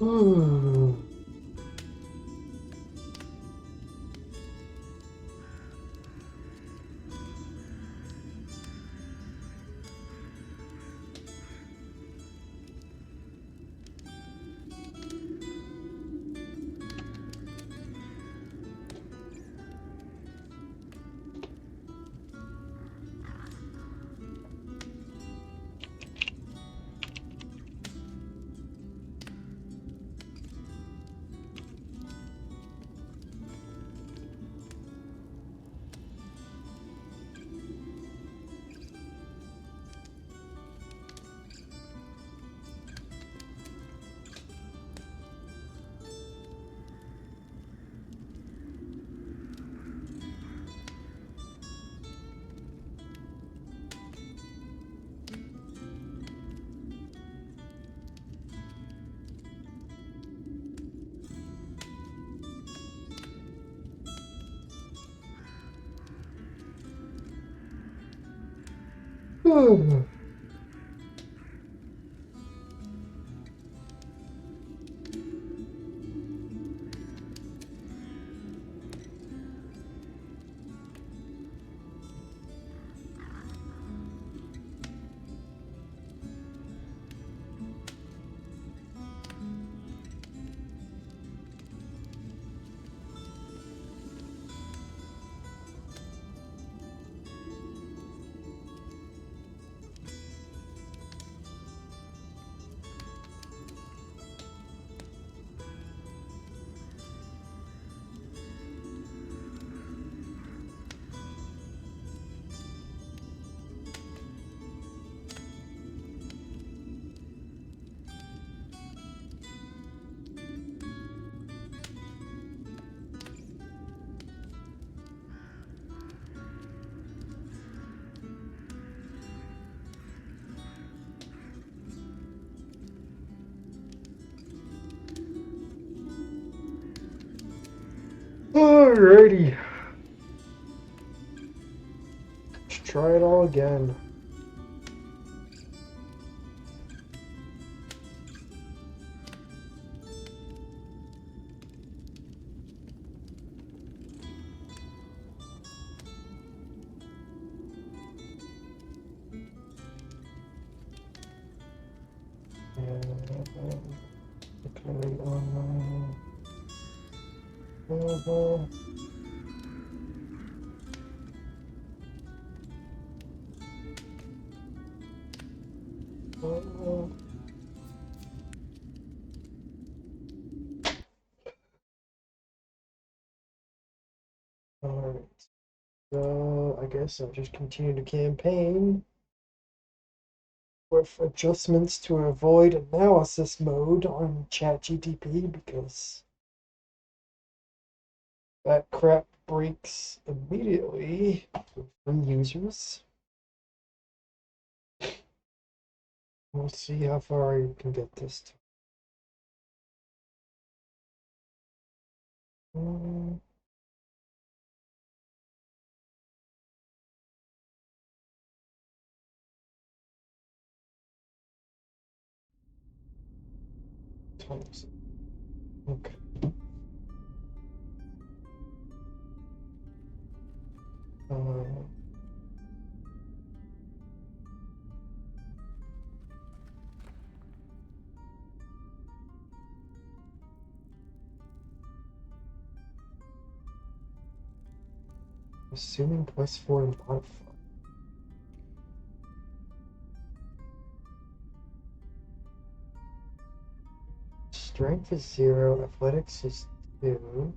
Hmm. Hmm. Alrighty. Let's try it all again. Carry on. Alright, so I guess I'll just continue the campaign with adjustments to avoid analysis mode on ChatGTP because that crap breaks immediately from users. We'll see how far you can get this. Okay. Uh, Assuming +4 and modifier. Strength is 0, athletics is 2.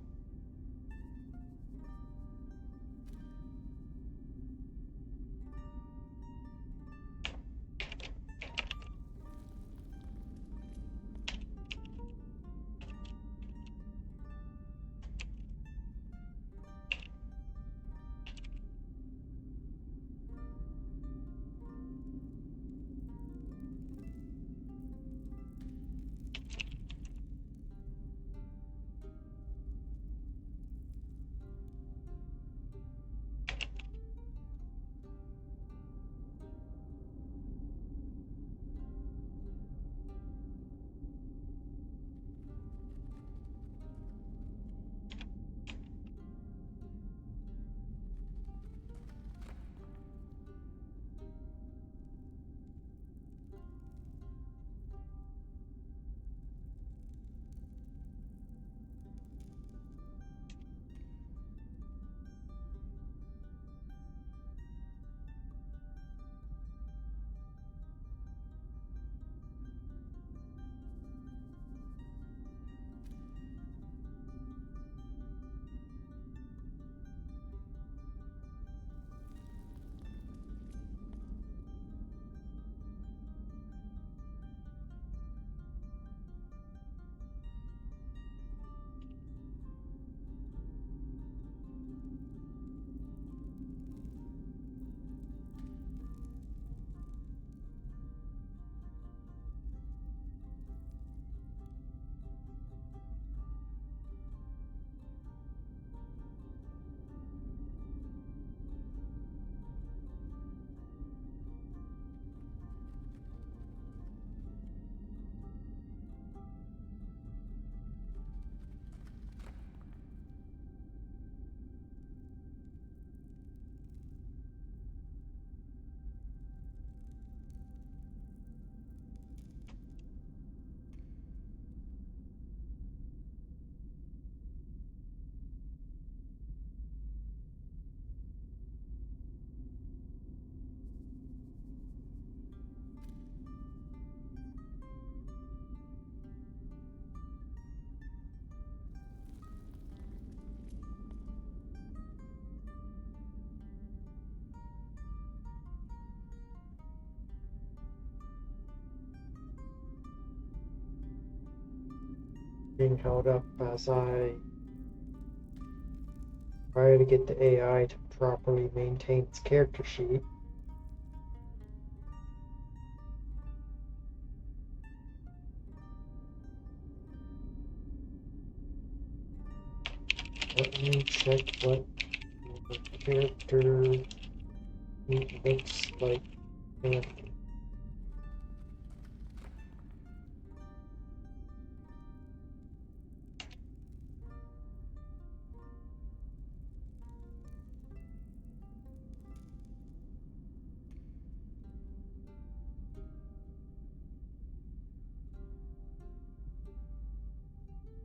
being held up as I try to get the AI to properly maintain its character sheet. Let me check what the character sheet looks like.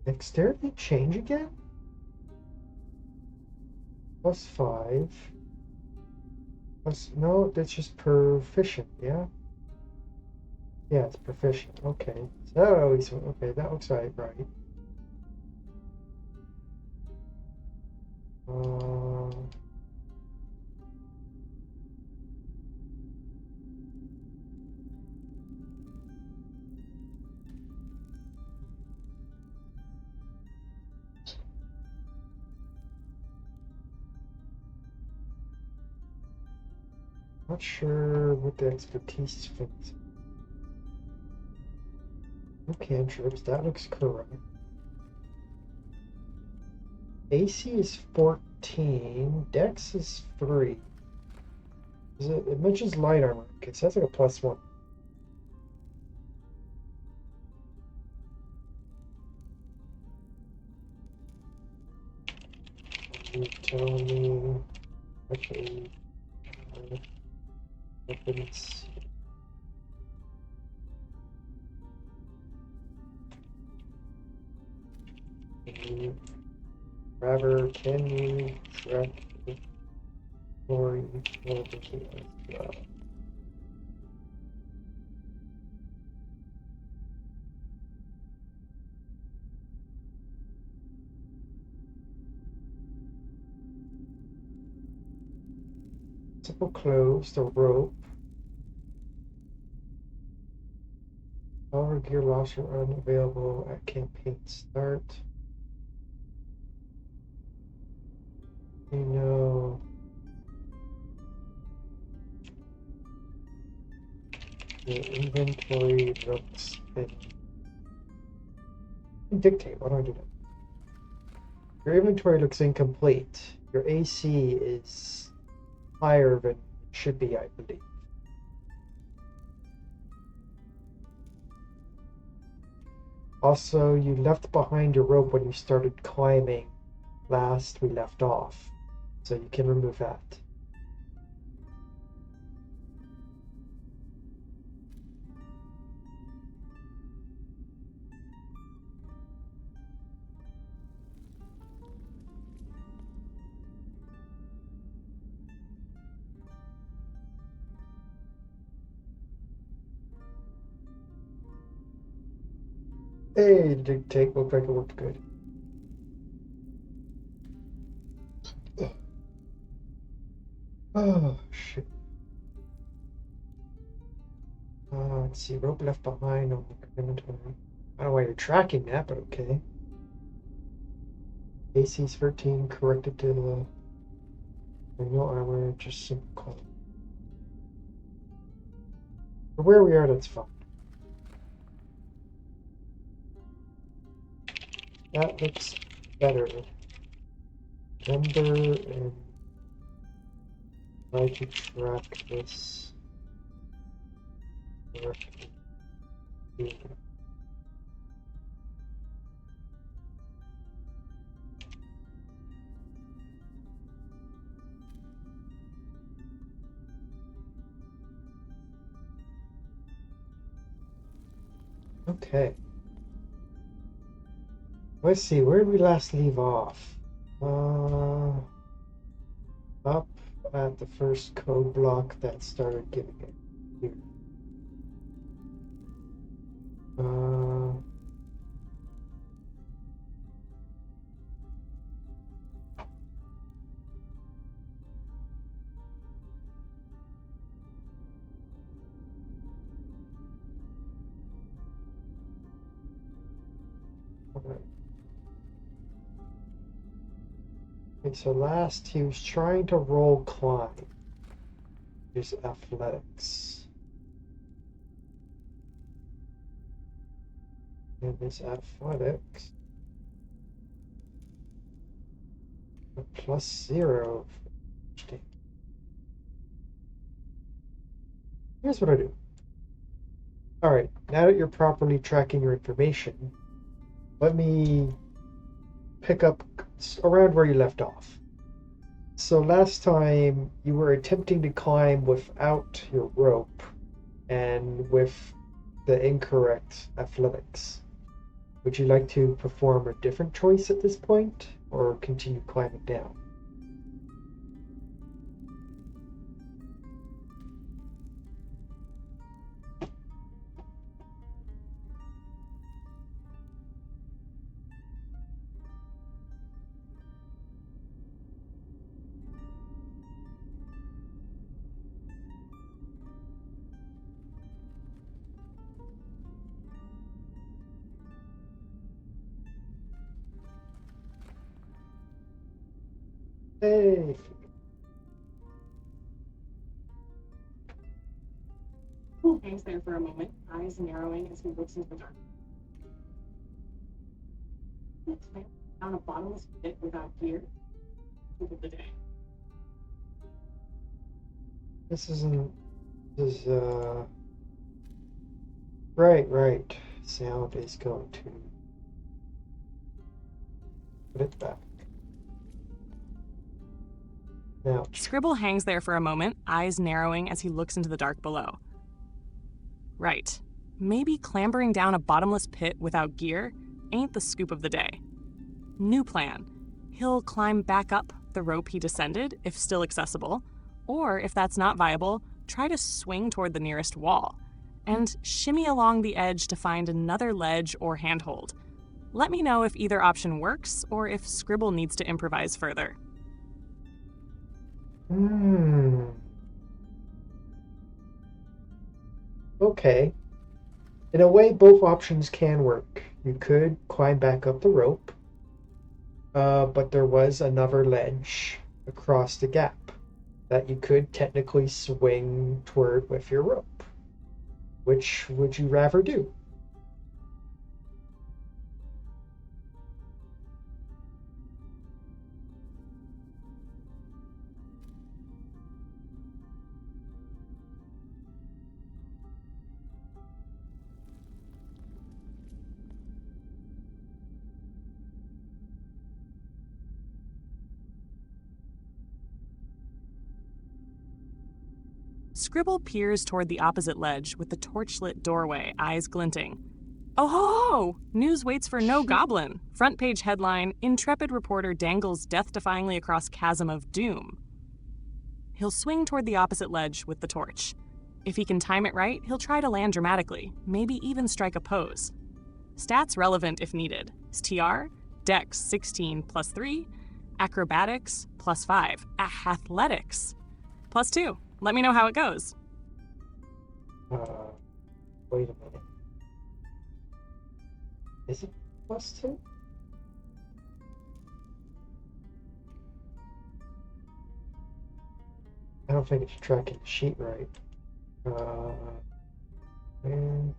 Dexterity change again? +5. Plus, no, that's just proficient, yeah? Yeah, it's proficient. Okay. So, okay, that looks right. Uh, Not sure what the expertise fits. No cantrips, that looks correct. AC is 14, Dex is 3. It mentions light armor. Okay, so that's like a +1. You tell me. Okay. Weapons. Grabber, can you track the glory notification as well? Simple clothes, the rope. Power gear loss are unavailable at campaign start. You know. The inventory looks thin. Dictate, why don't I do that? Your inventory looks incomplete. Your AC is higher than it should be, I believe. Also, you left behind your rope when you started climbing last we left off. So you can remove that. Hey, dictate looked like it worked good. Oh, shit. Let's see, rope left behind on the inventory. I don't know why you're tracking that, but okay. AC's 13, corrected to the manual armor, just simple call. For where we are, that's fine. That looks better. Number and try to track this correctly. Okay. Let's see, where did we last leave off? Up at the first code block that started giving it here. Okay, so last he was trying to roll climb. Use athletics. And his athletics. A +0. Here's what I do. Alright, now that you're properly tracking your information, let me pick up around where you left off. So last time you were attempting to climb without your rope and with the incorrect athletics. Would you like to perform a different choice at this point or continue climbing down? Hey! Hangs there for a moment, eyes narrowing as he looks into the dark. Down a bottomless pit without gear. Look at the day. This is right. Sound is going to put it back. Now, Scribble hangs there for a moment, eyes narrowing as he looks into the dark below. Right. Maybe clambering down a bottomless pit without gear ain't the scoop of the day. New plan. He'll climb back up the rope he descended, if still accessible, or if that's not viable, try to swing toward the nearest wall, and shimmy along the edge to find another ledge or handhold. Let me know if either option works, or if Scribble needs to improvise further. Okay. In a way, both options can work. You could climb back up the rope, but there was another ledge across the gap that you could technically swing toward with your rope. Which would you rather do? Scribble peers toward the opposite ledge with the torchlit doorway, eyes glinting. Oh ho ho! News waits for no goblin. Front page headline, Intrepid reporter dangles death-defyingly across chasm of doom. He'll swing toward the opposite ledge with the torch. If he can time it right, he'll try to land dramatically, maybe even strike a pose. Stats relevant if needed. TR, Dex 16 +3, Acrobatics +5, Athletics +2. Let me know how it goes. Wait a minute. Is it +2? I don't think it's tracking the sheet right. And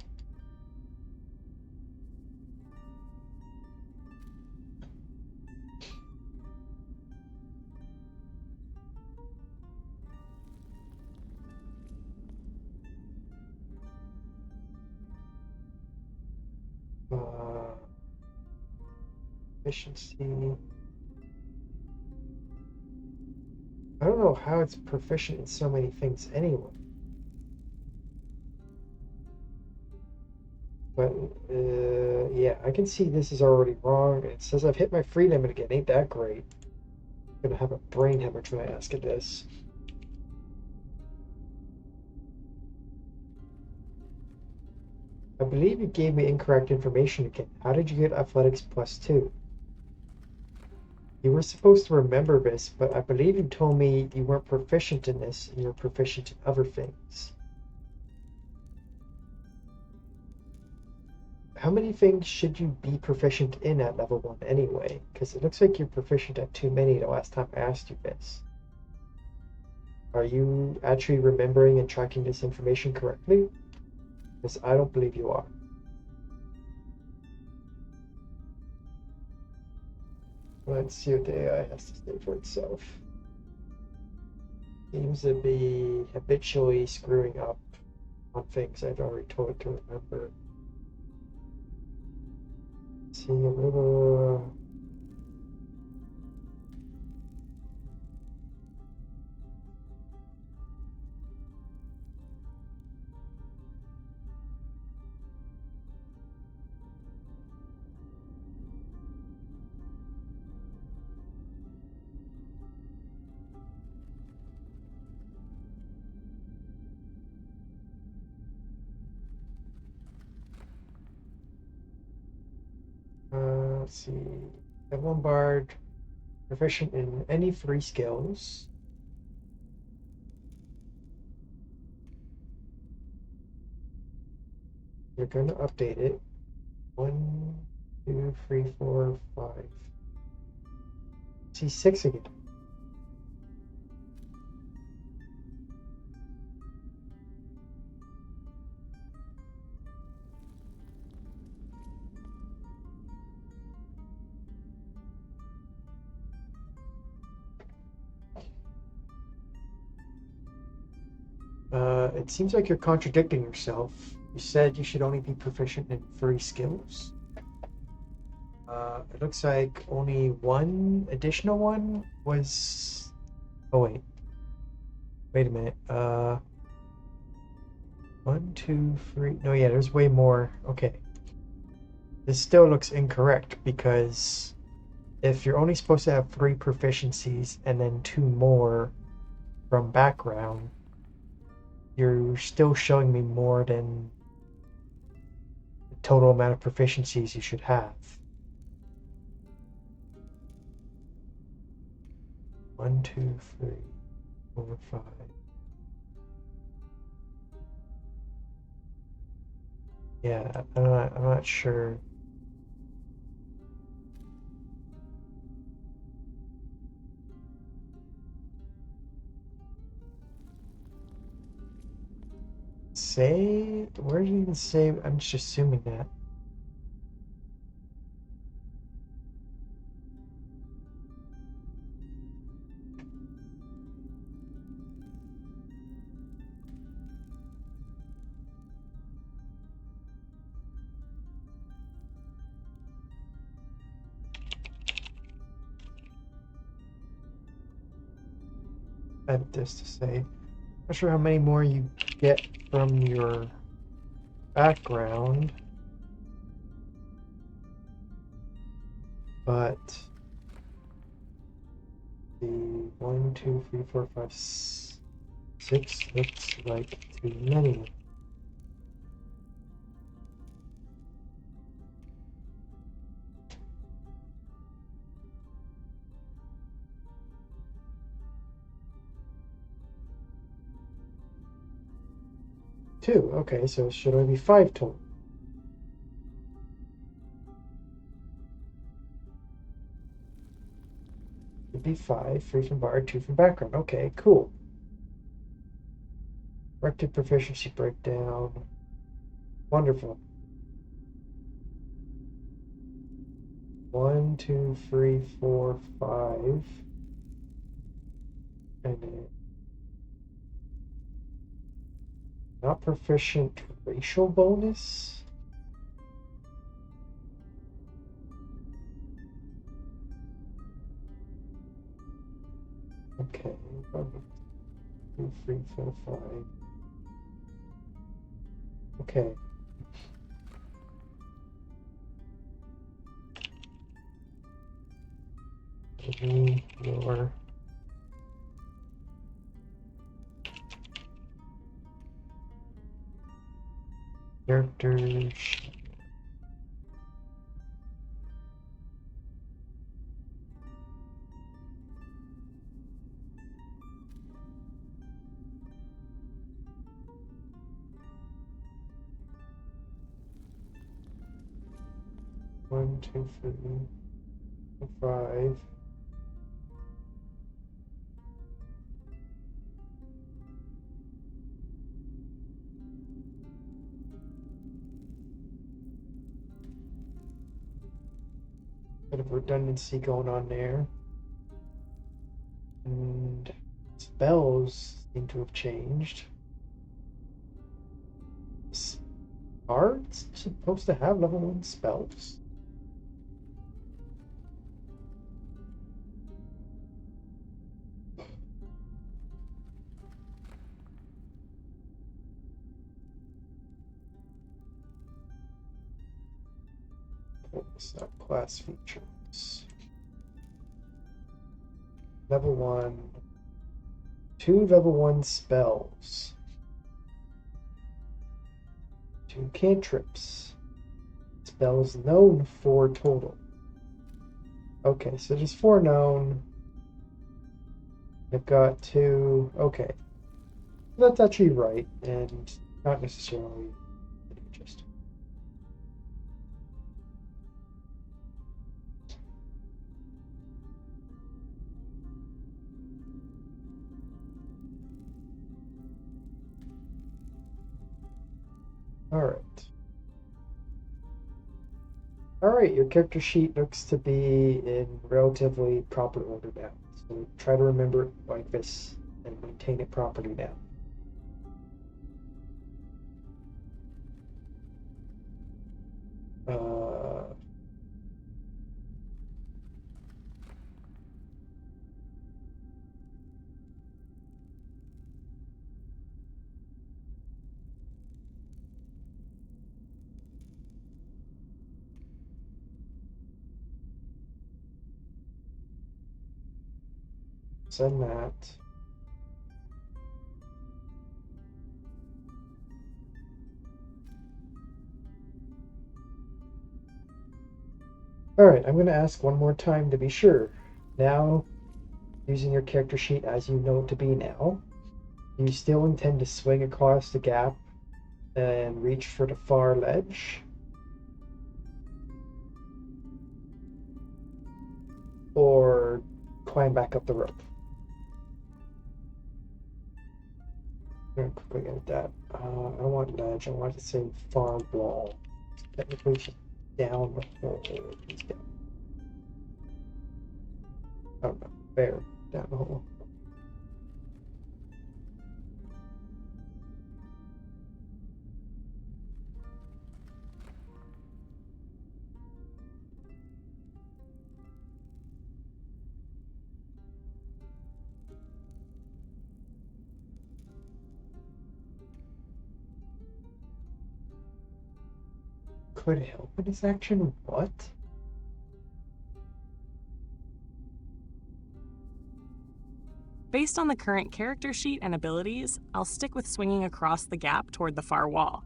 efficiency. I don't know how it's proficient in so many things anyway. But yeah, I can see this is already wrong. It says I've hit my free limit again. Ain't that great? I'm gonna have a brain hemorrhage when I ask it this. I believe you gave me incorrect information again. How did you get athletics +2? You were supposed to remember this, but I believe you told me you weren't proficient in this and you're proficient in other things. how many things should you be proficient in at level 1 anyway? Because it looks like you're proficient at too many the last time I asked you this. Are you actually remembering and tracking this information correctly? Because I don't believe you are. Let's see what the AI has to say for itself. Seems to be habitually screwing up on things I've already told it to remember. Let's see a little. Let's see. Level 1 bard, proficient in any 3 skills. You're going to update it. 1, 2, 3, 4, 5. See 6 again. It seems like you're contradicting yourself. You said you should only be proficient in 3 skills. It looks like only one additional one was. Oh wait. Wait a minute. 1, 2, 3. No, yeah, there's way more. Okay. This still looks incorrect because if you're only supposed to have 3 proficiencies and then 2 more from background, you're still showing me more than the total amount of proficiencies you should have. 1, 2, 3, 4, 5. Yeah, I'm not sure. Say, where did you even say? I'm just assuming that. I have this to say. Not sure how many more you get from your background, but the 1, 2, 3, 4, 5, 6 looks like too many. Two. Okay, so it should only be 5 total. Should be 5, 3 from bard, 2 from background. Okay, cool. Corrected proficiency breakdown. Wonderful. 1, 2, 3, 4, 5. And then not proficient racial bonus. Okay, 2, 3, 4, 5. Okay. Give me your characters. 1, 2, 3, 5. Bit of redundancy going on there. And spells seem to have changed. Bards supposed to have level 1 spells? Class features. Level 1. 2 level 1 spells. 2 cantrips. Spells known 4 total. Okay, so just 4 known. I've got 2. Okay. That's actually right, and not necessarily just. Alright, your character sheet looks to be in relatively proper order now. So try to remember it like this and maintain it properly now. Send that. Alright, I'm going to ask one more time to be sure. Now, using your character sheet as you know it to be now, do you still intend to swing across the gap and reach for the far ledge? Or climb back up the rope? I'm going to quickly edit that. I don't want ledge, I want to say far wall. Technically, it's down the hole. Down. Oh no, there, down the hole. Could help in this action? What? Based on the current character sheet and abilities, I'll stick with swinging across the gap toward the far wall.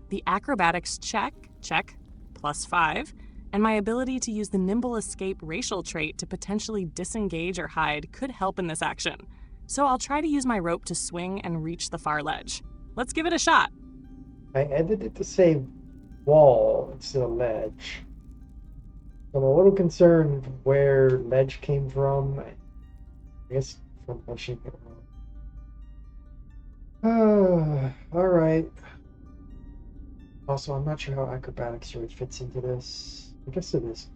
The acrobatics check, +5, and my ability to use the nimble escape racial trait to potentially disengage or hide could help in this action. So I'll try to use my rope to swing and reach the far ledge. Let's give it a shot. I edited it to say wall instead of ledge. I'm a little concerned where ledge came from. I guess from pushing it around. Alright. Also, I'm not sure how acrobatics really fits into this. I guess it is.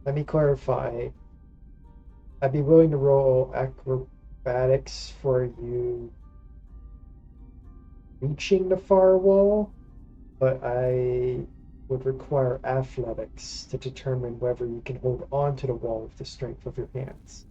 Let me clarify. I'd be willing to roll acrobatics for you reaching the far wall, but I would require athletics to determine whether you can hold on to the wall with the strength of your hands.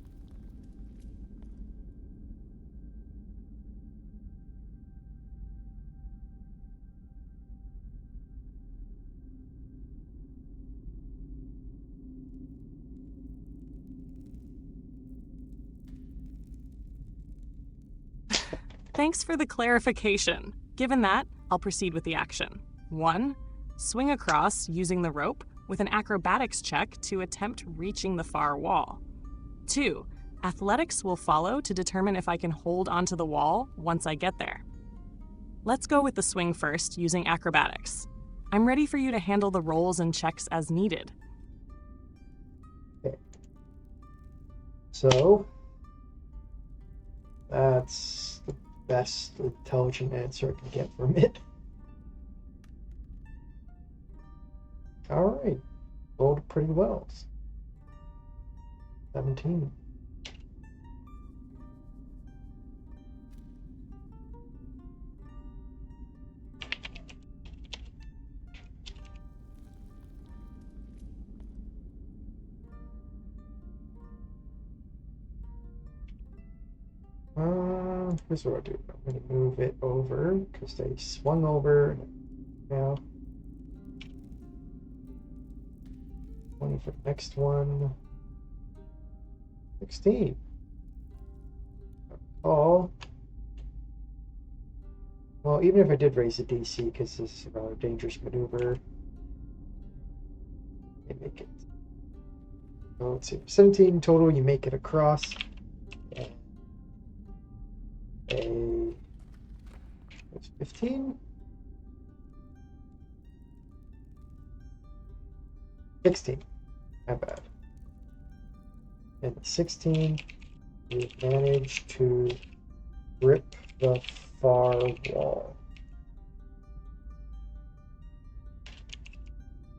Thanks for the clarification. Given that, I'll proceed with the action. 1. Swing across using the rope with an acrobatics check to attempt reaching the far wall. 2. Athletics will follow to determine if I can hold onto the wall once I get there. Let's go with the swing first using acrobatics. I'm ready for you to handle the rolls and checks as needed. Okay. So, that's the best intelligent answer I can get from it. Alright. Rolled pretty well. 17. Here's what I'll do. I'm going to move it over because they swung over. Now, 20 for the next one. 16. Oh. Well, even if I did raise the DC, because this is a rather dangerous maneuver, they make it. So let's see. 17 total, you make it across. And what's 15? 16. Not bad. And 16, you manage to rip the far wall.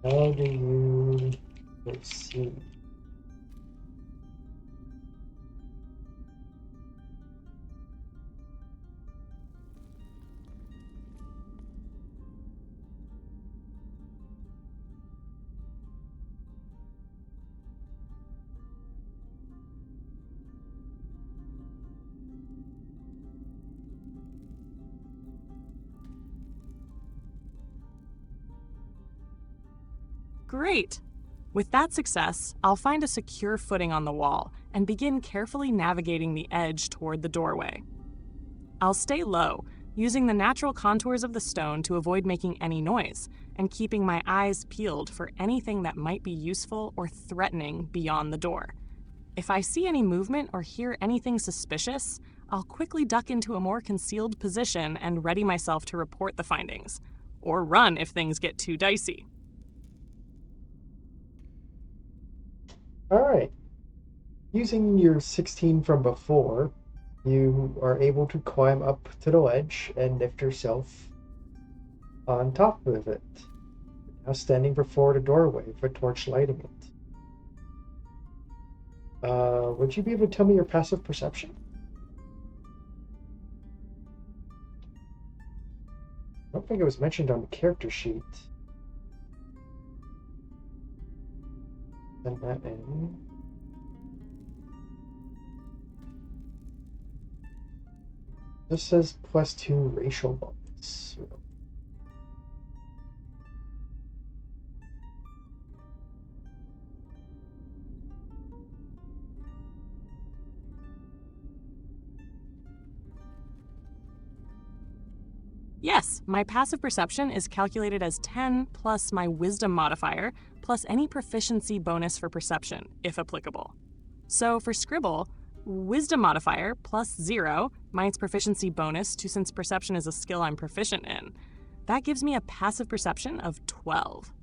How do you proceed? Great! With that success, I'll find a secure footing on the wall and begin carefully navigating the edge toward the doorway. I'll stay low, using the natural contours of the stone to avoid making any noise, and keeping my eyes peeled for anything that might be useful or threatening beyond the door. If I see any movement or hear anything suspicious, I'll quickly duck into a more concealed position and ready myself to report the findings, or run if things get too dicey. Alright. Using your 16 from before, you are able to climb up to the ledge and lift yourself on top of it. Now standing before the doorway with a torch lighting it. Would you be able to tell me your passive perception? I don't think it was mentioned on the character sheet. Send that in. This says +2 racial bonus. Yes, my passive perception is calculated as 10 plus my wisdom modifier plus any proficiency bonus for perception, if applicable. So for scribble, wisdom modifier plus 0 minus proficiency bonus to since perception is a skill I'm proficient in. That gives me a passive perception of 12.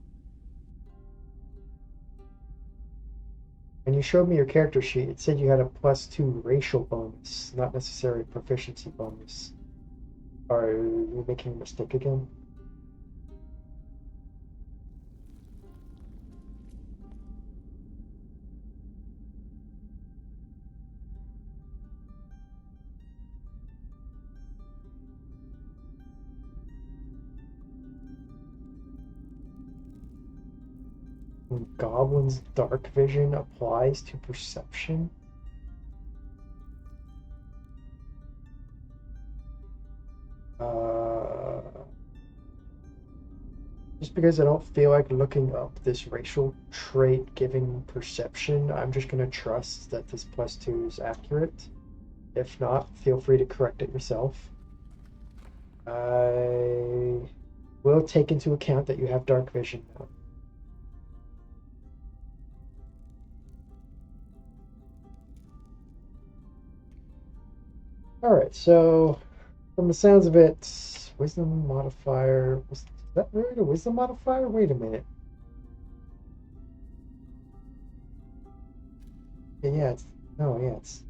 When you showed me your character sheet, it said you had a +2 racial bonus, not necessarily proficiency bonus. Are you making a mistake again? When Goblin's dark vision applies to perception? Just because I don't feel like looking up this racial trait giving perception, I'm just going to trust that this +2 is accurate. If not, feel free to correct it yourself. I will take into account that you have dark vision now. Alright, so from the sounds of it, wisdom modifier. Is that really a wisdom modifier? Wait a minute. Yeah, it's no, yeah, it's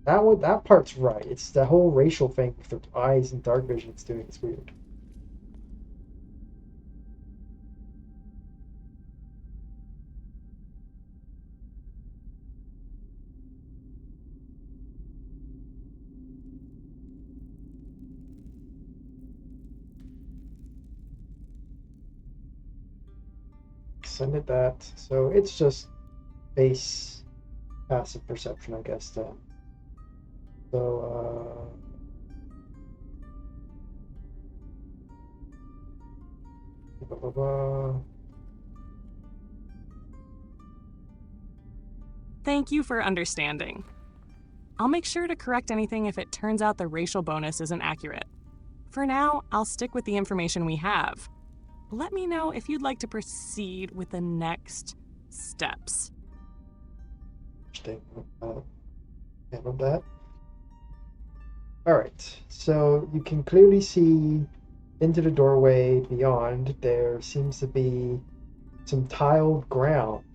that one. That part's right. It's the whole racial thing with the eyes and dark vision it's doing. It's weird. Send it that. So it's just base passive perception, I guess. Then. So blah, blah, blah. Thank you for understanding. I'll make sure to correct anything if it turns out the racial bonus isn't accurate. For now, I'll stick with the information we have. Let me know if you'd like to proceed with the next steps. Handled that. Alright, so you can clearly see into the doorway beyond. There seems to be some tiled ground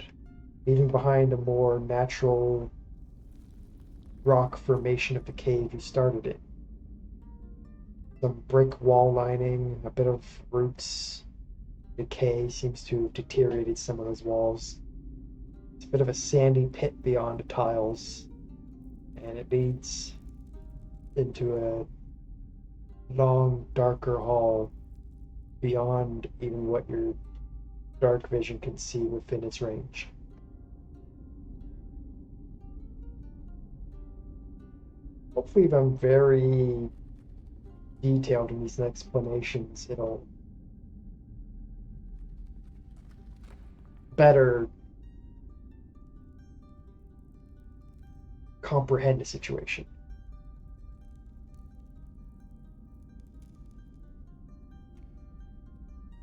leaving behind a more natural rock formation of the cave you started in. Some brick wall lining, a bit of roots decay seems to have deteriorated some of those walls. It's a bit of a sandy pit beyond the tiles, and it leads into a long, darker hall beyond even what your dark vision can see within its range. Hopefully, if I'm very detailed in these explanations, it'll better comprehend the situation.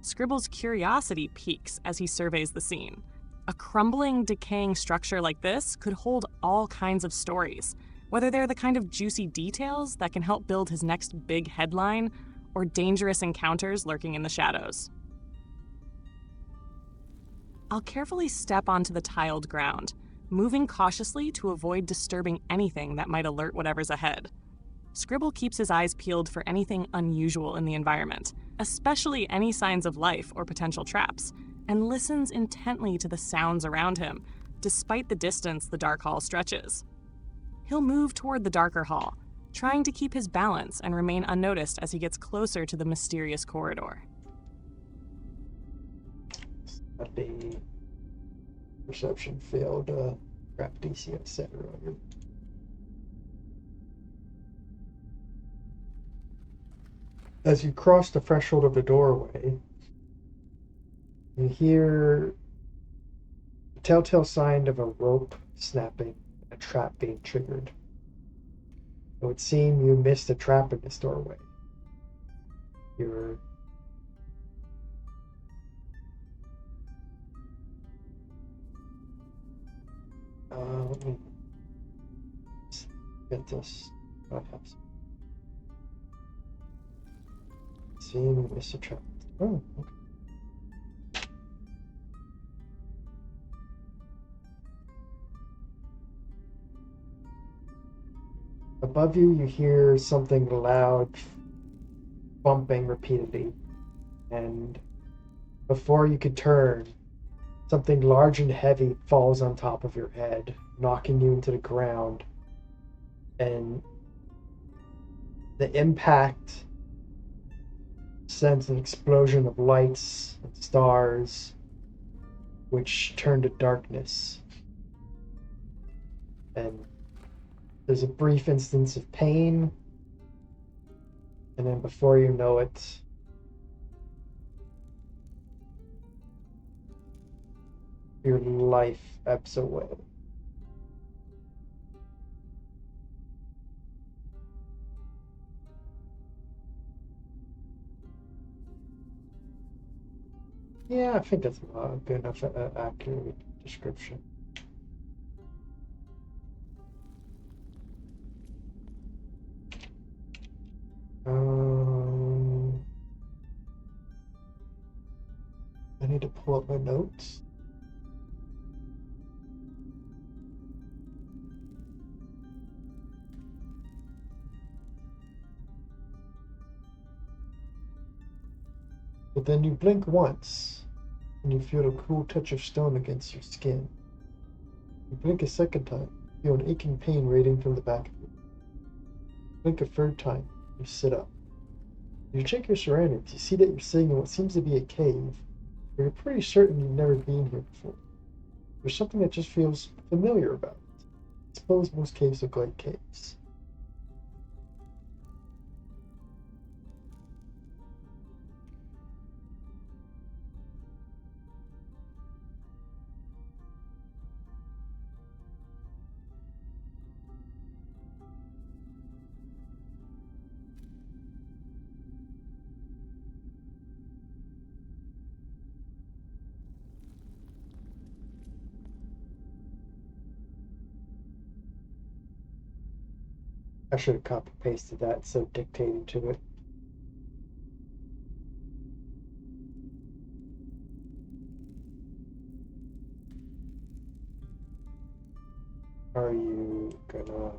Scribble's curiosity peaks as he surveys the scene. A crumbling, decaying structure like this could hold all kinds of stories, whether they're the kind of juicy details that can help build his next big headline or dangerous encounters lurking in the shadows. I'll carefully step onto the tiled ground, moving cautiously to avoid disturbing anything that might alert whatever's ahead. Scribble keeps his eyes peeled for anything unusual in the environment, especially any signs of life or potential traps, and listens intently to the sounds around him, despite the distance the dark hall stretches. He'll move toward the darker hall, trying to keep his balance and remain unnoticed as he gets closer to the mysterious corridor. The perception failed, crap DC I set earlier. As you cross the threshold of the doorway, you hear the telltale sign of a rope snapping, a trap being triggered. It would seem you missed a trap in this doorway. You're let me get this. I have some. Seeing you missed a trap. Oh, okay. Above you, you hear something loud bumping repeatedly, and before you could turn, something large and heavy falls on top of your head, knocking you into the ground, and the impact sends an explosion of lights and stars, which turn to darkness. And there's a brief instance of pain, and then before you know it, your life ebbs away. Yeah, I think that's a good enough accurate description. I need to pull up my notes. But then you blink once, and you feel a cool touch of stone against your skin. You blink a second time, you feel an aching pain radiating from the back of you. Blink a third time, you sit up. You check your surroundings, you see that you're sitting in what seems to be a cave, but you're pretty certain you've never been here before. There's something that just feels familiar about it. I suppose most caves look like caves. I should have copy pasted that instead of dictating to it. Are you gonna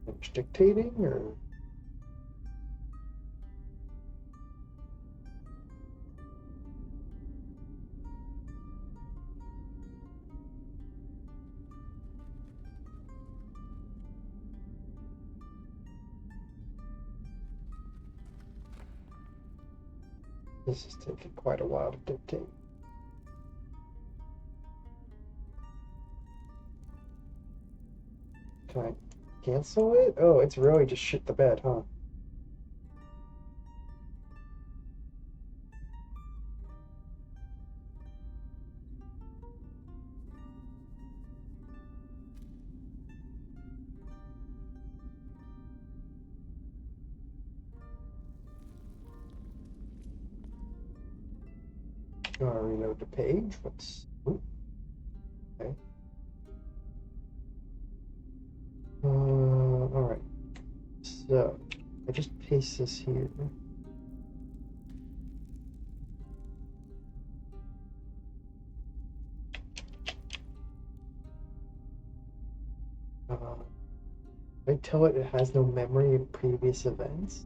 finish dictating or? This is taking quite a while to dictate. Can I cancel it? Oh, it's really just shit the bed, huh? You want to reload the page? What's... Ooh, okay. Alright. So, I just paste this here. I tell it has no memory of previous events.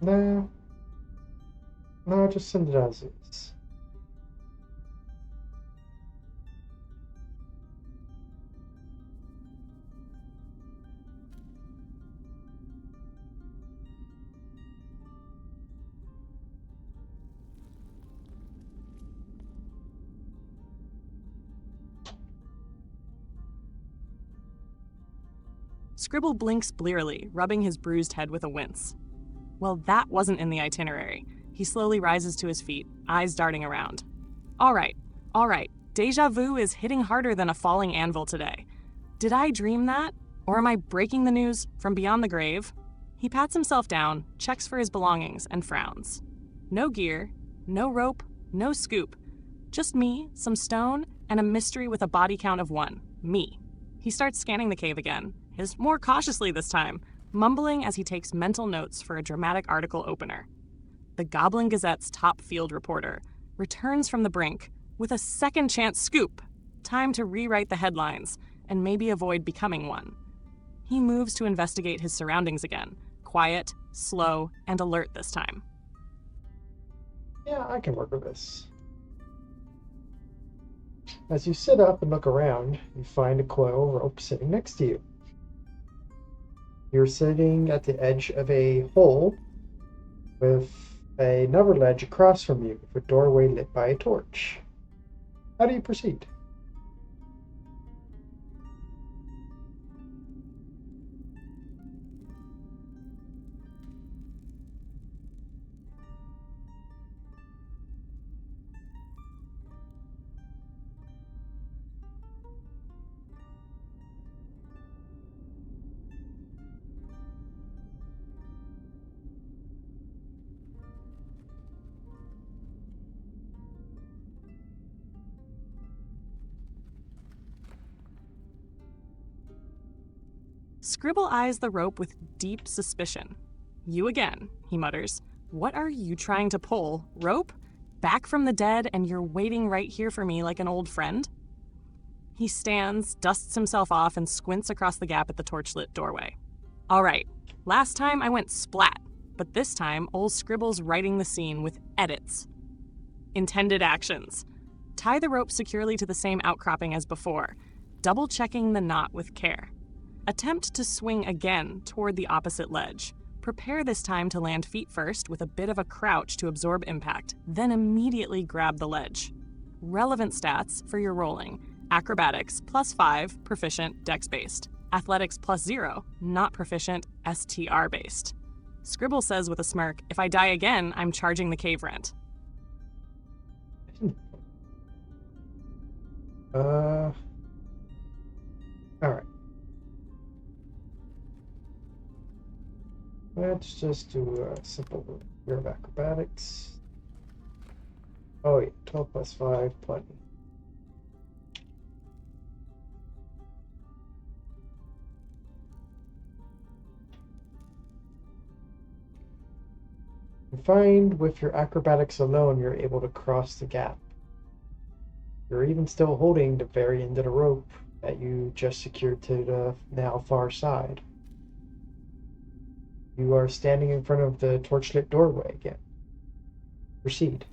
No. No, just send it as is. Scribble blinks blearily, rubbing his bruised head with a wince. Well, that wasn't in the itinerary. He slowly rises to his feet, eyes darting around. All right. Deja vu is hitting harder than a falling anvil today. Did I dream that? Or am I breaking the news from beyond the grave? He pats himself down, checks for his belongings, and frowns. No gear, no rope, no scoop. Just me, some stone, and a mystery with a body count of 1. Me. He starts scanning the cave again, more cautiously this time, mumbling as he takes mental notes for a dramatic article opener. The Goblin Gazette's top field reporter returns from the brink with a second chance scoop. Time to rewrite the headlines and maybe avoid becoming one. He moves to investigate his surroundings again, quiet, slow, and alert this time. Yeah, I can work with this. As you sit up and look around, you find a coil of rope sitting next to you. You're sitting at the edge of a hole with another ledge across from you, with a doorway lit by a torch. How do you proceed? Scribble eyes the rope with deep suspicion. You again, he mutters. What are you trying to pull? Rope? Back from the dead, and you're waiting right here for me like an old friend? He stands, dusts himself off, and squints across the gap at the torchlit doorway. All right, last time I went splat, but this time old Scribble's writing the scene with edits. Intended actions. Tie the rope securely to the same outcropping as before, double-checking the knot with care. Attempt to swing again toward the opposite ledge. Prepare this time to land feet first with a bit of a crouch to absorb impact, then immediately grab the ledge. Relevant stats for your rolling. Acrobatics, +5, proficient, dex-based. Athletics, +0, not proficient, STR-based. Scribble says with a smirk, if I die again, I'm charging the cave rent. Alright. Let's just do a simple year of acrobatics. Oh yeah, 12 plus 5, plenty. You find with your acrobatics alone, you're able to cross the gap. You're even still holding the very end of the rope that you just secured to the now far side. You are standing in front of the torchlit doorway again. Proceed.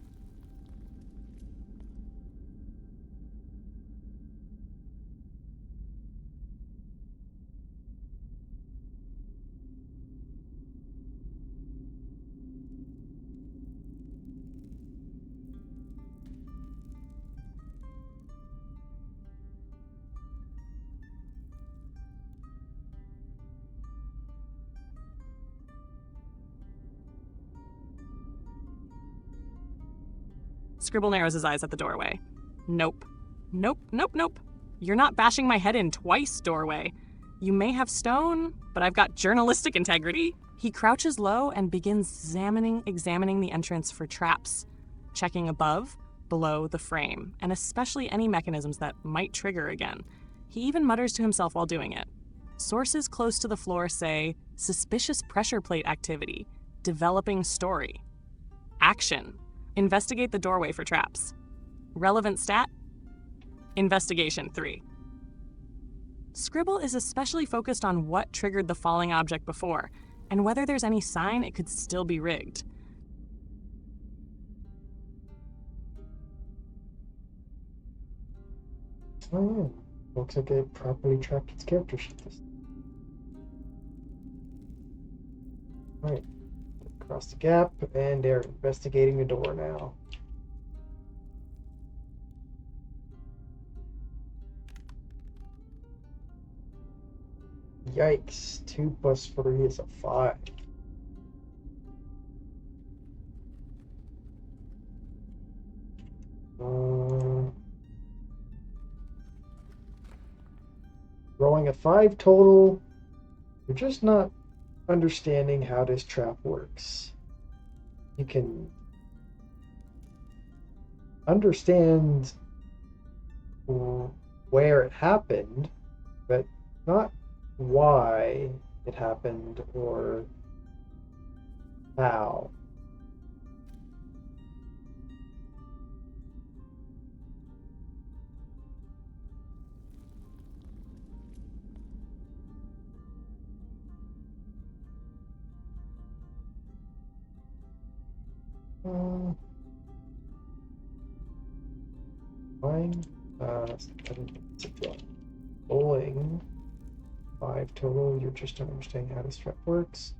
Scribble narrows his eyes at the doorway. Nope. Nope, nope, nope. You're not bashing my head in twice, doorway. You may have stone, but I've got journalistic integrity. He crouches low and begins examining the entrance for traps, checking above, below the frame, and especially any mechanisms that might trigger again. He even mutters to himself while doing it. Sources close to the floor say, suspicious pressure plate activity, developing story. Action. Investigate the doorway for traps. Relevant stat? Investigation 3. Scribble is especially focused on what triggered the falling object before, and whether there's any sign it could still be rigged. Oh, looks like it properly tracked its character sheet. Alright. Across the gap, and they're investigating the door now. Yikes, 2 plus 3 is a 5. Rolling a 5 total. You're just not understanding how this trap works. You can understand where it happened, but not why it happened or how. Fine. Bowling. 5 total. You're just understanding how this trap works.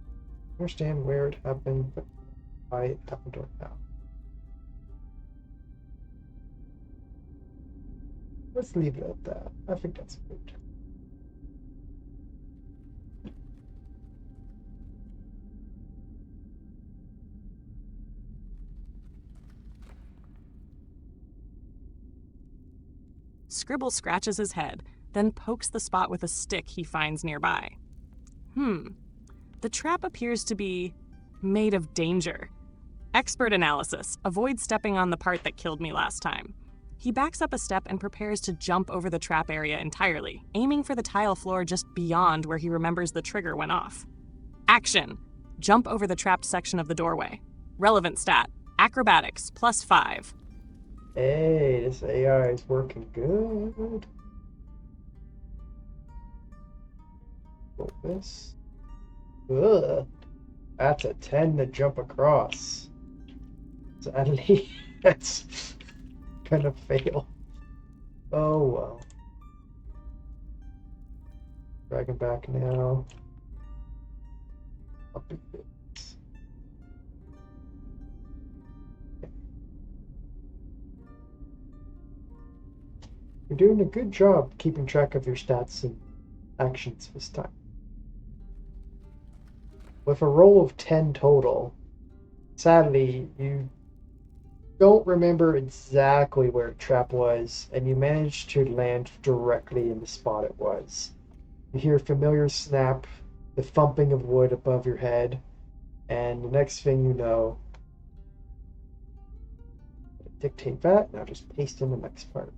Understand where it happened, but why it happened or how. Let's leave it at that. I think that's good. Scribble scratches his head, then pokes the spot with a stick he finds nearby. The trap appears to be made of danger. Expert analysis. Avoid stepping on the part that killed me last time. He backs up a step and prepares to jump over the trap area entirely, aiming for the tile floor just beyond where he remembers the trigger went off. Action! Jump over the trapped section of the doorway. Relevant stat: acrobatics +5. Hey, this AI is working good. Roll this. Ugh. That's a 10 to jump across. Sadly, that's gonna fail. Oh well. Dragon back now. Up it goes. You're doing a good job keeping track of your stats and actions this time. With a roll of 10 total, sadly, you don't remember exactly where the trap was, and you managed to land directly in the spot it was. You hear a familiar snap, the thumping of wood above your head, and the next thing you know, dictate that. Now just paste in the next part.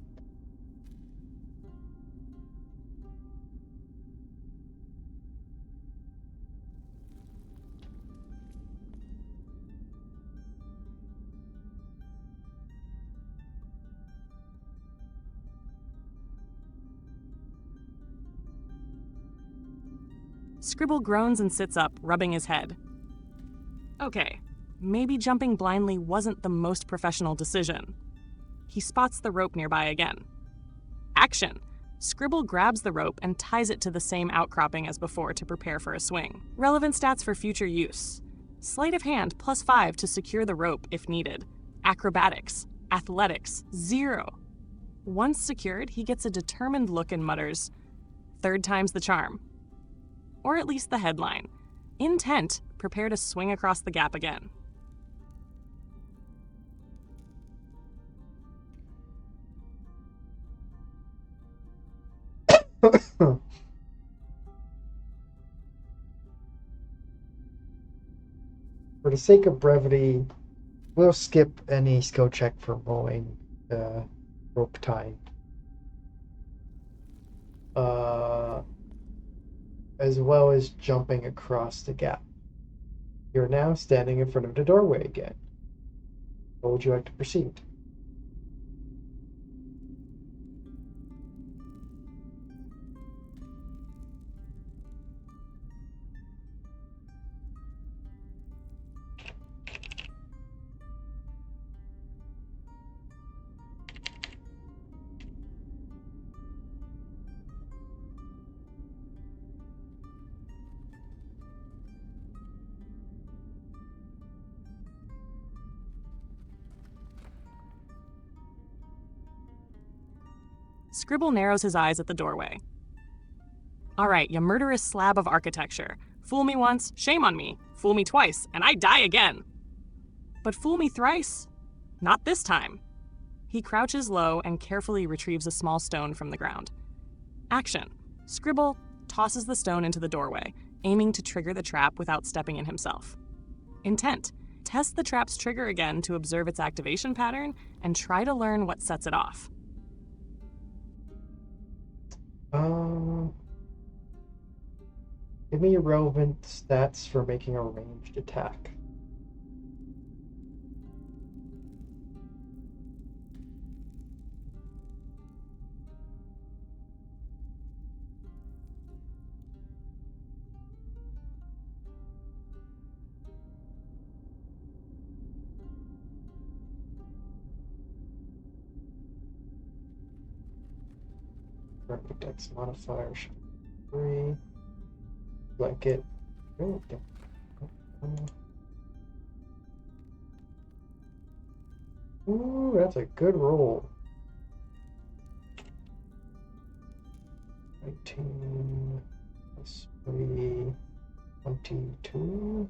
Scribble groans and sits up, rubbing his head. Okay, maybe jumping blindly wasn't the most professional decision. He spots the rope nearby again. Action! Scribble grabs the rope and ties it to the same outcropping as before to prepare for a swing. Relevant stats for future use. Sleight of hand +5 to secure the rope if needed. Acrobatics. Athletics 0. Once secured, he gets a determined look and mutters, "Third time's the charm." Or at least the headline. Intent, prepare to swing across the gap again. For the sake of brevity, we'll skip any skill check for rolling rope tying. As well as jumping across the gap. You're now standing in front of the doorway again. How would you like to proceed? Scribble narrows his eyes at the doorway. All right, you murderous slab of architecture. Fool me once, shame on me. Fool me twice, and I die again. But fool me thrice? Not this time. He crouches low and carefully retrieves a small stone from the ground. Action. Scribble tosses the stone into the doorway, aiming to trigger the trap without stepping in himself. Intent. Test the trap's trigger again to observe its activation pattern and try to learn what sets it off. Give me your relevant stats for making a ranged attack. Dex modifier 3. Blanket. Oh, ooh, that's a good roll. 19 plus 3, 22.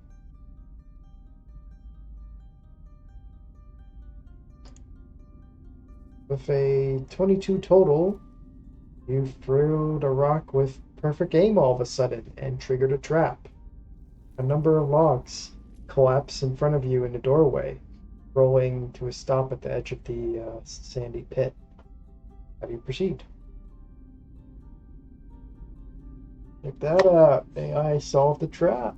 With a 22 total, you threw the rock with perfect aim all of a sudden and triggered a trap. A number of logs collapse in front of you in the doorway, rolling to a stop at the edge of the sandy pit. How do you proceed? Pick that up. AI solved the trap.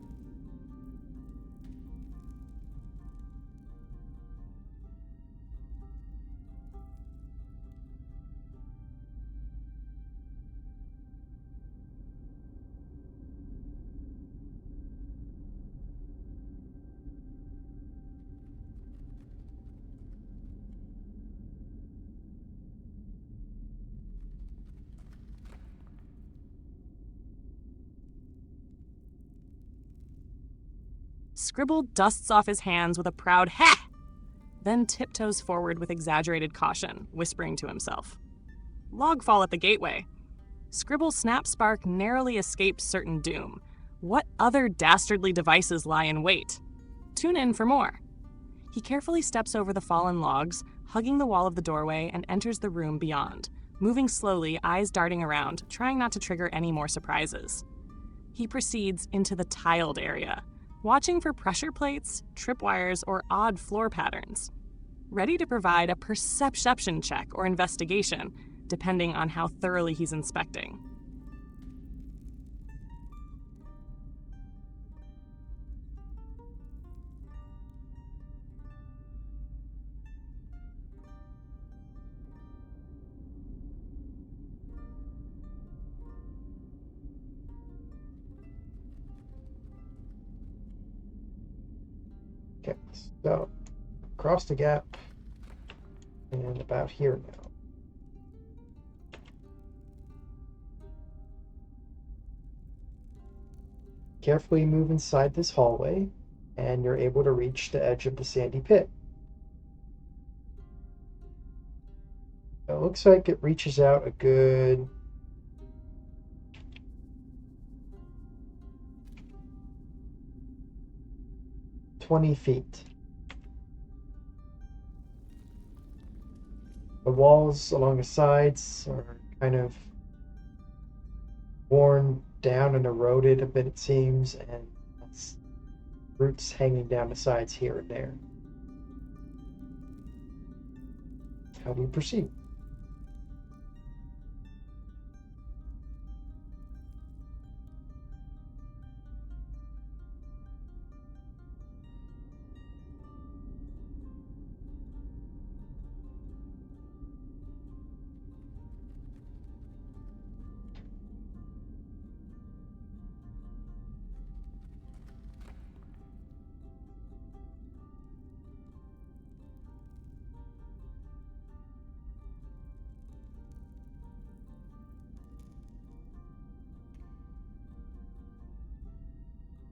Scribble dusts off his hands with a proud "ha!" then tiptoes forward with exaggerated caution, whispering to himself. Logfall at the gateway. Scribble Snapspark narrowly escapes certain doom. What other dastardly devices lie in wait? Tune in for more. He carefully steps over the fallen logs, hugging the wall of the doorway, and enters the room beyond, moving slowly, eyes darting around, trying not to trigger any more surprises. He proceeds into the tiled area, watching for pressure plates, tripwires, or odd floor patterns, ready to provide a perception check or investigation, depending on how thoroughly he's inspecting. Okay, so across the gap and about here now. Carefully move inside this hallway, and you're able to reach the edge of the sandy pit. It looks like it reaches out a good 20 feet. The walls along the sides are kind of worn down and eroded a bit, it seems, and roots hanging down the sides here and there. How do you proceed?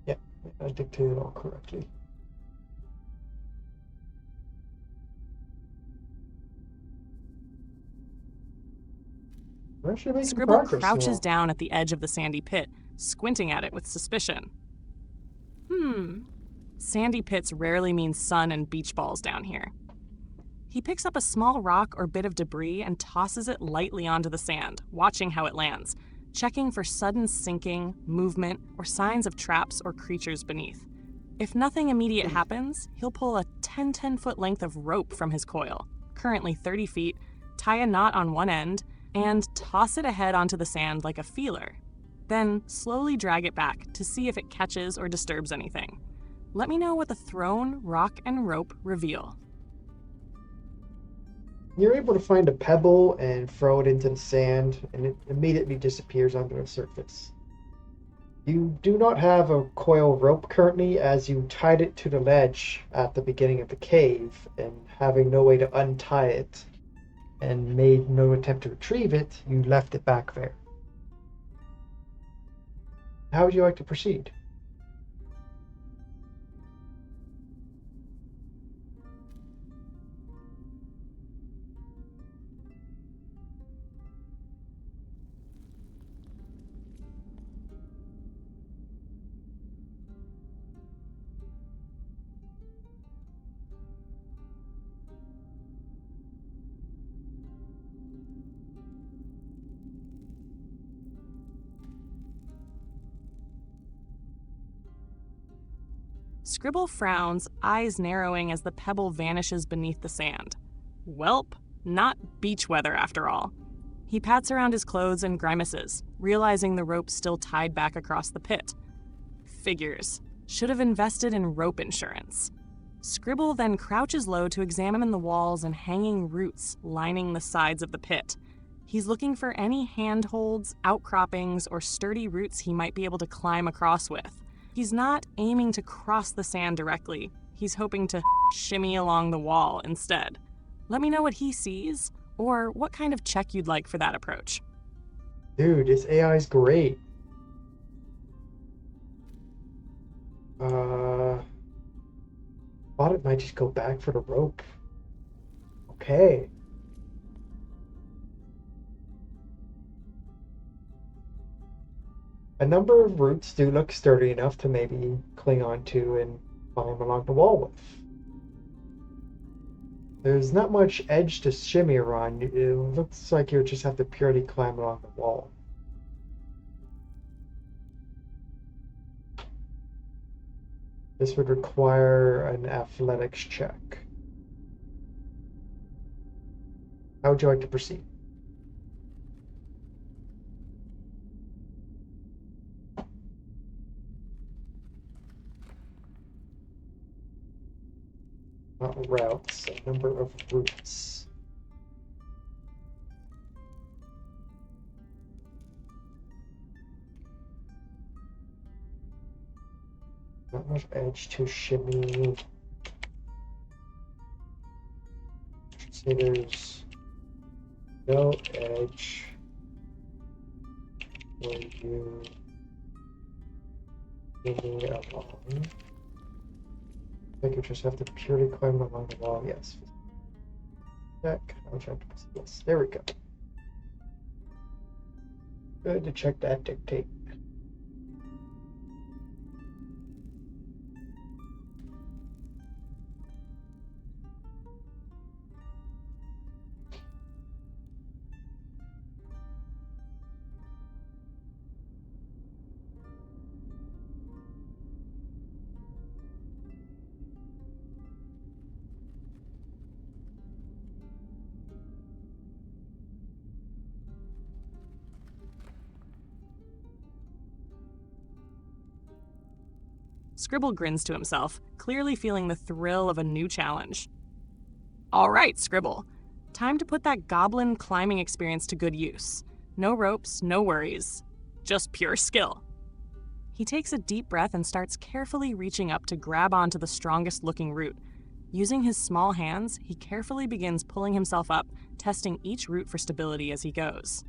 Yeah, I dictated it all correctly. We're actually making Scribble progress crouches now. down at the edge of the sandy pit, squinting at it with suspicion. Sandy pits rarely mean sun and beach balls down here. He picks up a small rock or bit of debris and tosses it lightly onto the sand, watching how it lands, checking for sudden sinking, movement, or signs of traps or creatures beneath. If nothing immediate happens, he'll pull a 10-foot length of rope from his coil, currently 30 feet, tie a knot on one end, and toss it ahead onto the sand like a feeler. Then slowly drag it back to see if it catches or disturbs anything. Let me know what the thrown rock and rope reveal. You're able to find a pebble and throw it into the sand, and it immediately disappears under the surface. You do not have a coil rope currently, as you tied it to the ledge at the beginning of the cave, and having no way to untie it and made no attempt to retrieve it, you left it back there. How would you like to proceed? Scribble frowns, eyes narrowing as the pebble vanishes beneath the sand. Welp, not beach weather after all. He pats around his clothes and grimaces, realizing the rope's still tied back across the pit. Figures. Should have invested in rope insurance. Scribble then crouches low to examine the walls and hanging roots lining the sides of the pit. He's looking for any handholds, outcroppings, or sturdy roots he might be able to climb across with. He's not aiming to cross the sand directly. He's hoping to shimmy along the wall instead. Let me know what he sees, or what kind of check you'd like for that approach. Dude, this AI's great. Thought it might just go back for the rope. Okay. A number of roots do look sturdy enough to maybe cling on to and climb along the wall with. There's not much edge to shimmy around. It looks like you just have to purely climb along the wall. This would require an athletics check. How would you like to proceed? Not routes, a number of routes. Not much edge to shimmy. Should say there's no edge where you shimmy along. I think you just have to purely climb along the wall. Yes. Check. I'll check. Yes. There we go. Good to check that dictate. Scribble grins to himself, clearly feeling the thrill of a new challenge. All right, Scribble. Time to put that goblin climbing experience to good use. No ropes, no worries. Just pure skill. He takes a deep breath and starts carefully reaching up to grab onto the strongest looking root. Using his small hands, he carefully begins pulling himself up, testing each root for stability as he goes.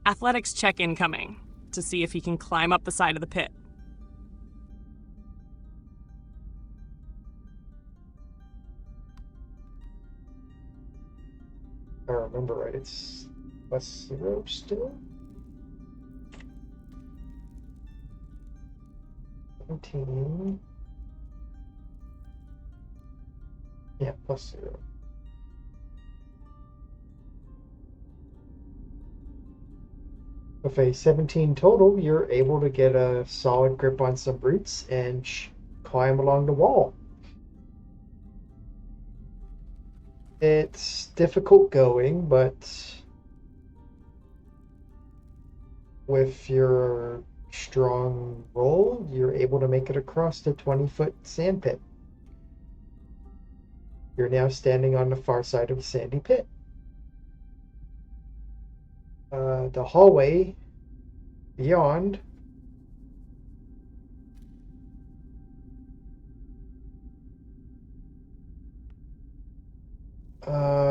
Athletics check incoming, to see if he can climb up the side of the pit. If I remember right, it's +0 still? 17. Yeah, +0. With a 17 total, you're able to get a solid grip on some roots and climb along the wall. It's difficult going, but with your strong roll, you're able to make it across the 20-foot sand pit. You're now standing on the far side of the sandy pit. The hallway beyond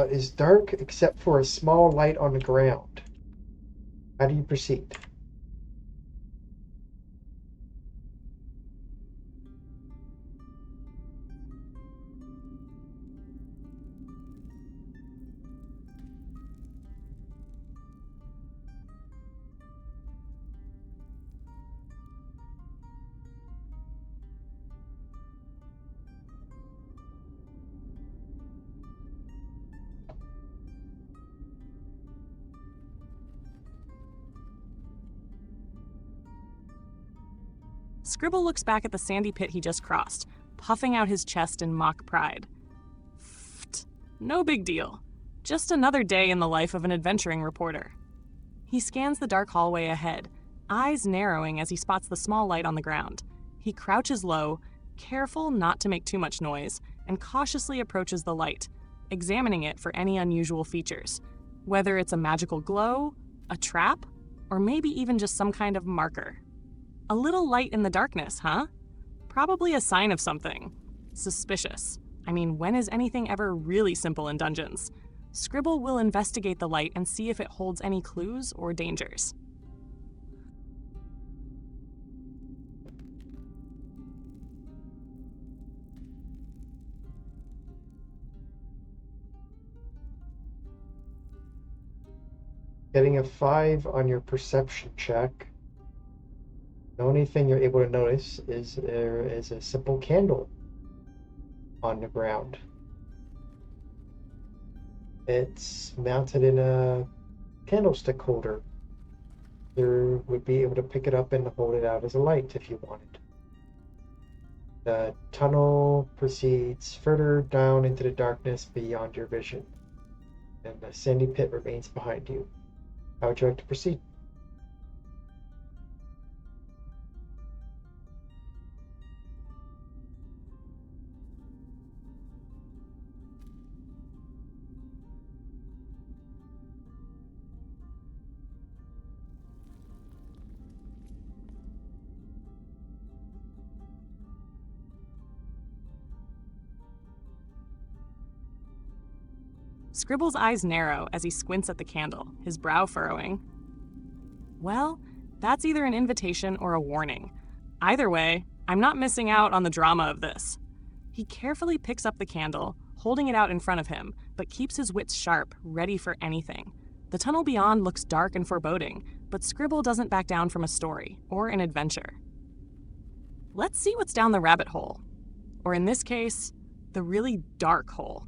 is dark except for a small light on the ground. How do you proceed? Scribble looks back at the sandy pit he just crossed, puffing out his chest in mock pride. Pfft, no big deal. Just another day in the life of an adventuring reporter. He scans the dark hallway ahead, eyes narrowing as he spots the small light on the ground. He crouches low, careful not to make too much noise, and cautiously approaches the light, examining it for any unusual features, whether it's a magical glow, a trap, or maybe even just some kind of marker. A little light in the darkness, huh? Probably a sign of something. Suspicious. I mean, when is anything ever really simple in dungeons? Scribble will investigate the light and see if it holds any clues or dangers. Getting a 5 on your perception check. The only thing you're able to notice is there is a simple candle on the ground. It's mounted in a candlestick holder. You would be able to pick it up and hold it out as a light if you wanted. The tunnel proceeds further down into the darkness beyond your vision, and the sandy pit remains behind you. How would you like to proceed? Scribble's eyes narrow as he squints at the candle, his brow furrowing. Well, that's either an invitation or a warning. Either way, I'm not missing out on the drama of this. He carefully picks up the candle, holding it out in front of him, but keeps his wits sharp, ready for anything. The tunnel beyond looks dark and foreboding, but Scribble doesn't back down from a story or an adventure. Let's see what's down the rabbit hole. Or in this case, the really dark hole.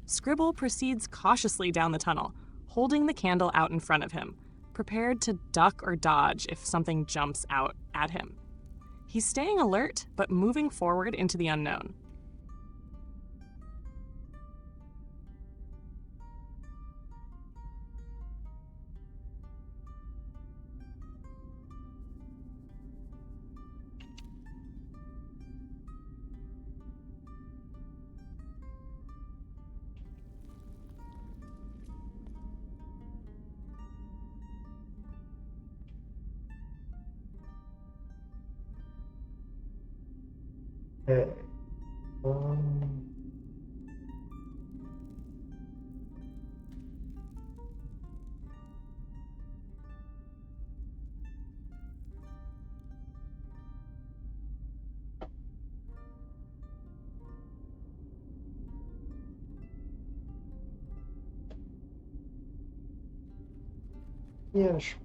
Scribble proceeds cautiously down the tunnel, holding the candle out in front of him, prepared to duck or dodge if something jumps out at him. He's staying alert, but moving forward into the unknown. Okay. Yeah, sure.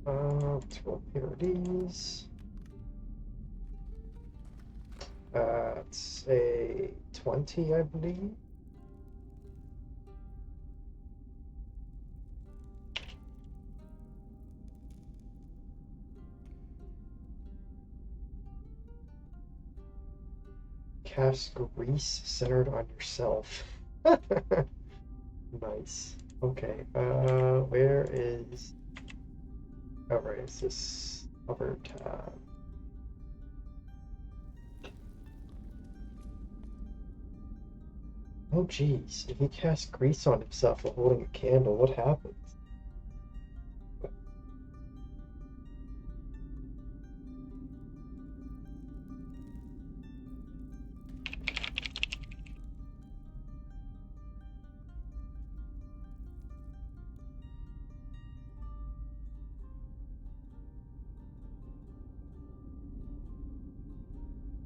Let's roll parodies. It's a 20, I believe. Cast grease centered on yourself. Nice. Okay. Where is? Oh, right. It's this other tab. Oh, geez. If he casts grease on himself while holding a candle, what happens?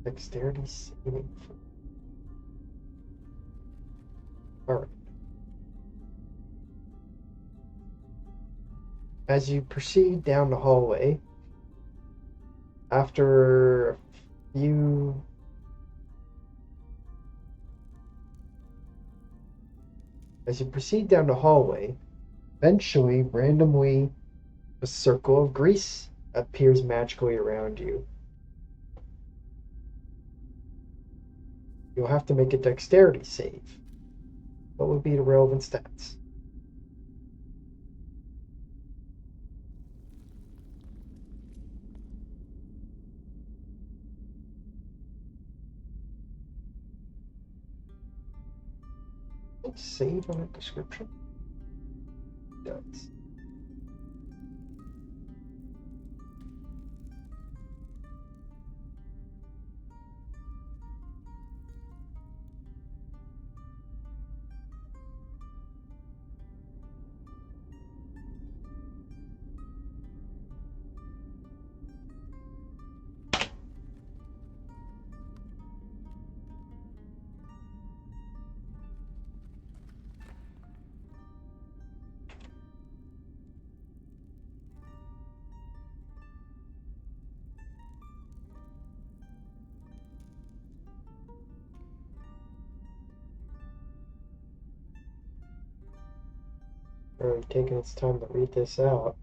Dexterity saving throw. Alright. As you proceed down the hallway, after a few eventually, randomly, a circle of grease appears magically around you. You'll have to make a dexterity save. What would be the relevant stats? it save on a description? It does. Really taking its time to read this out.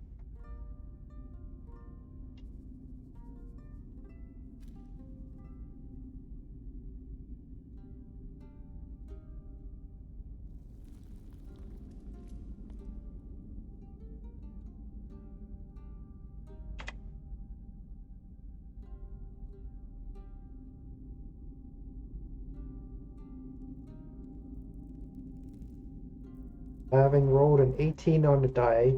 Having rolled an 18 on the die,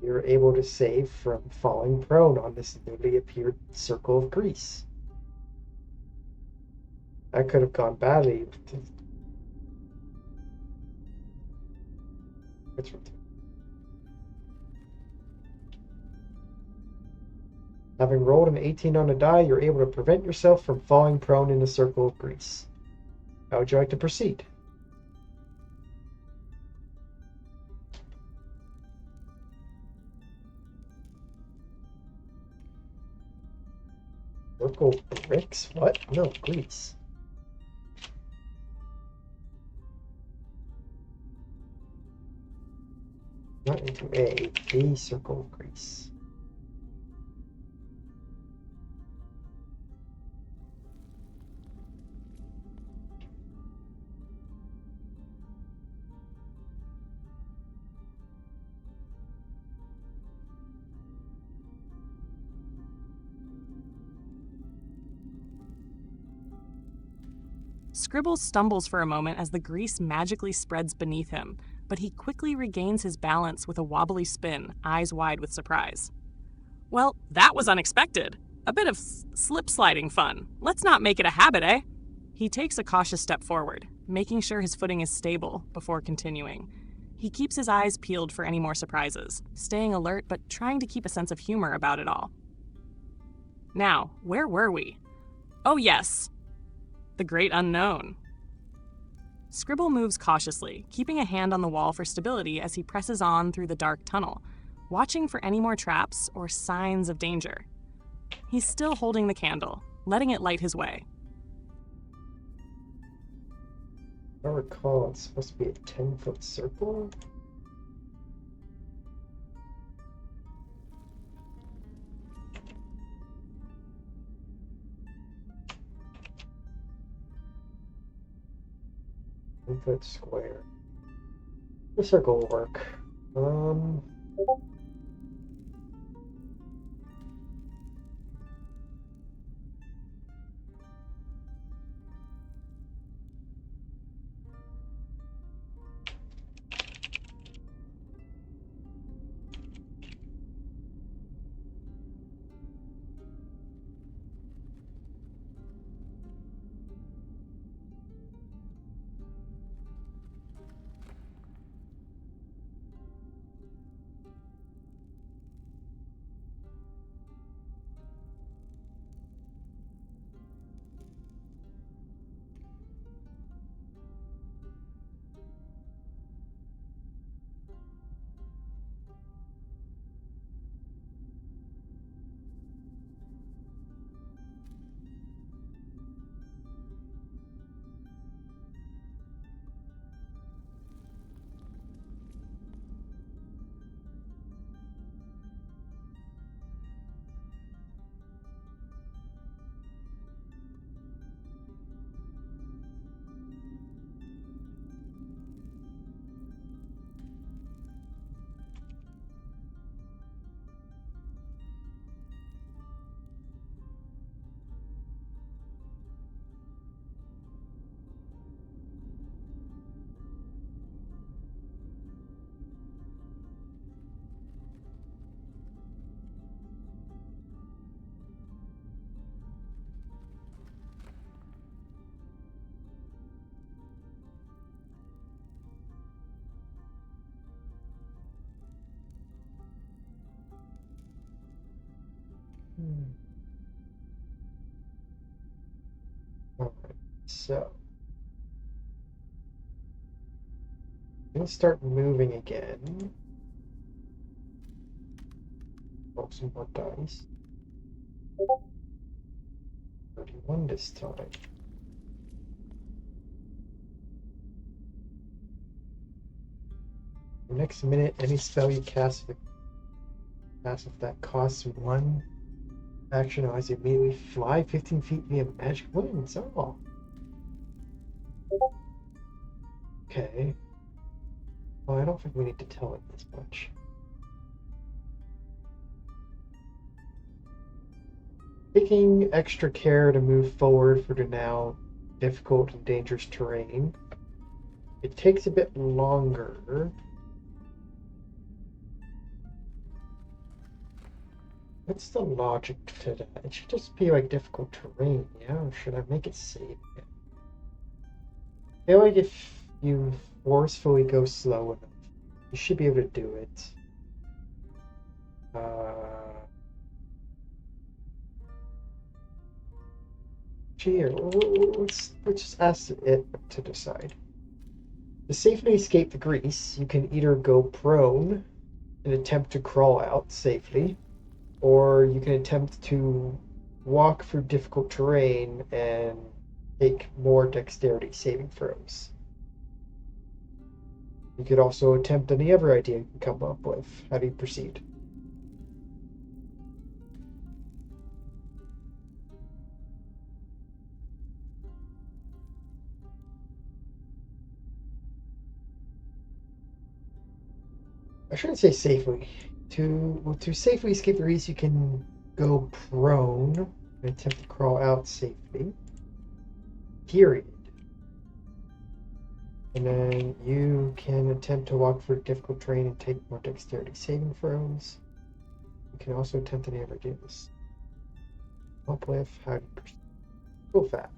you're able to save from falling prone on this newly appeared circle of grease. That could have gone badly. Having rolled an 18 on a die, you're able to prevent yourself from falling prone in the circle of grease. How would you like to proceed? Circle bricks? What? No, grease. Not into a circle of grease. Scribble stumbles for a moment as the grease magically spreads beneath him, but he quickly regains his balance with a wobbly spin, eyes wide with surprise. Well, that was unexpected. A bit of slip-sliding fun. Let's not make it a habit, eh? He takes a cautious step forward, making sure his footing is stable before continuing. He keeps his eyes peeled for any more surprises, staying alert but trying to keep a sense of humor about it all. Now, where were we? Oh yes, the great unknown. Scribble moves cautiously, keeping a hand on the wall for stability as he presses on through the dark tunnel, watching for any more traps or signs of danger. He's still holding the candle, letting it light his way. I recall it's supposed to be a 10-foot circle. Foot square. The circle will work. Alright, so I'm gonna start moving again. Roll some more dice. 31 this time. The next minute, any spell you cast if that costs 1 action, I immediately fly 15 feet via magic winds. Oh. Okay. Well, I don't think we need to tell it this much. Taking extra care to move forward for the now difficult and dangerous terrain. It takes a bit longer. What's the logic to that? It should just be like difficult terrain, yeah? Or should I make it safe? I feel like if you forcefully go slow enough, you should be able to do it. Gee, let's just ask it to decide. To safely escape the grease, you can either go prone and attempt to crawl out safely, or you can attempt to walk through difficult terrain and take more dexterity saving throws. You could also attempt any other idea you can come up with. How do you proceed? I shouldn't say safely. To safely escape the grease, you can go prone and attempt to crawl out safely. Period. And then you can attempt to walk through difficult terrain and take more dexterity saving throws. You can also attempt any other ideas. Help with how do you proceed? Go fast.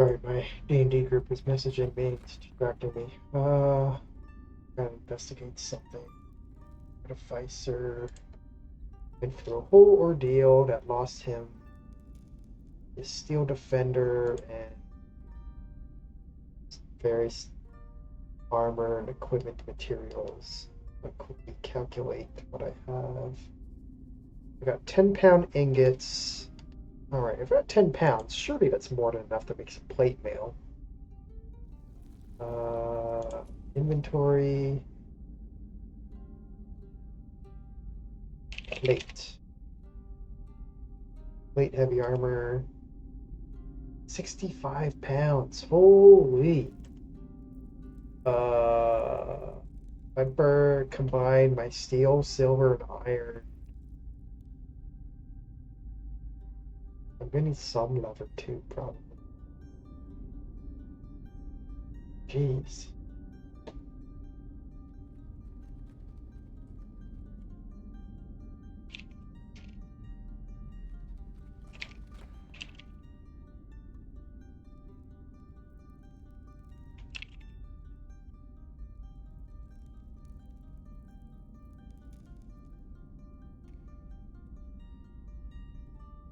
Sorry, my D&D group is messaging me. It's distracting me. Gotta investigate something. Artificer went through a whole ordeal that lost him his steel defender and various armor and equipment materials. I'll quickly calculate what I have. I got 10-pound ingots. Alright, if I got 10 pounds, surely that's more than enough to make some plate mail. Inventory. Plate. Plate heavy armor. 65 pounds. Holy. I combine my steel, silver, and iron. I'm gonna need some leather too, probably. Jeez.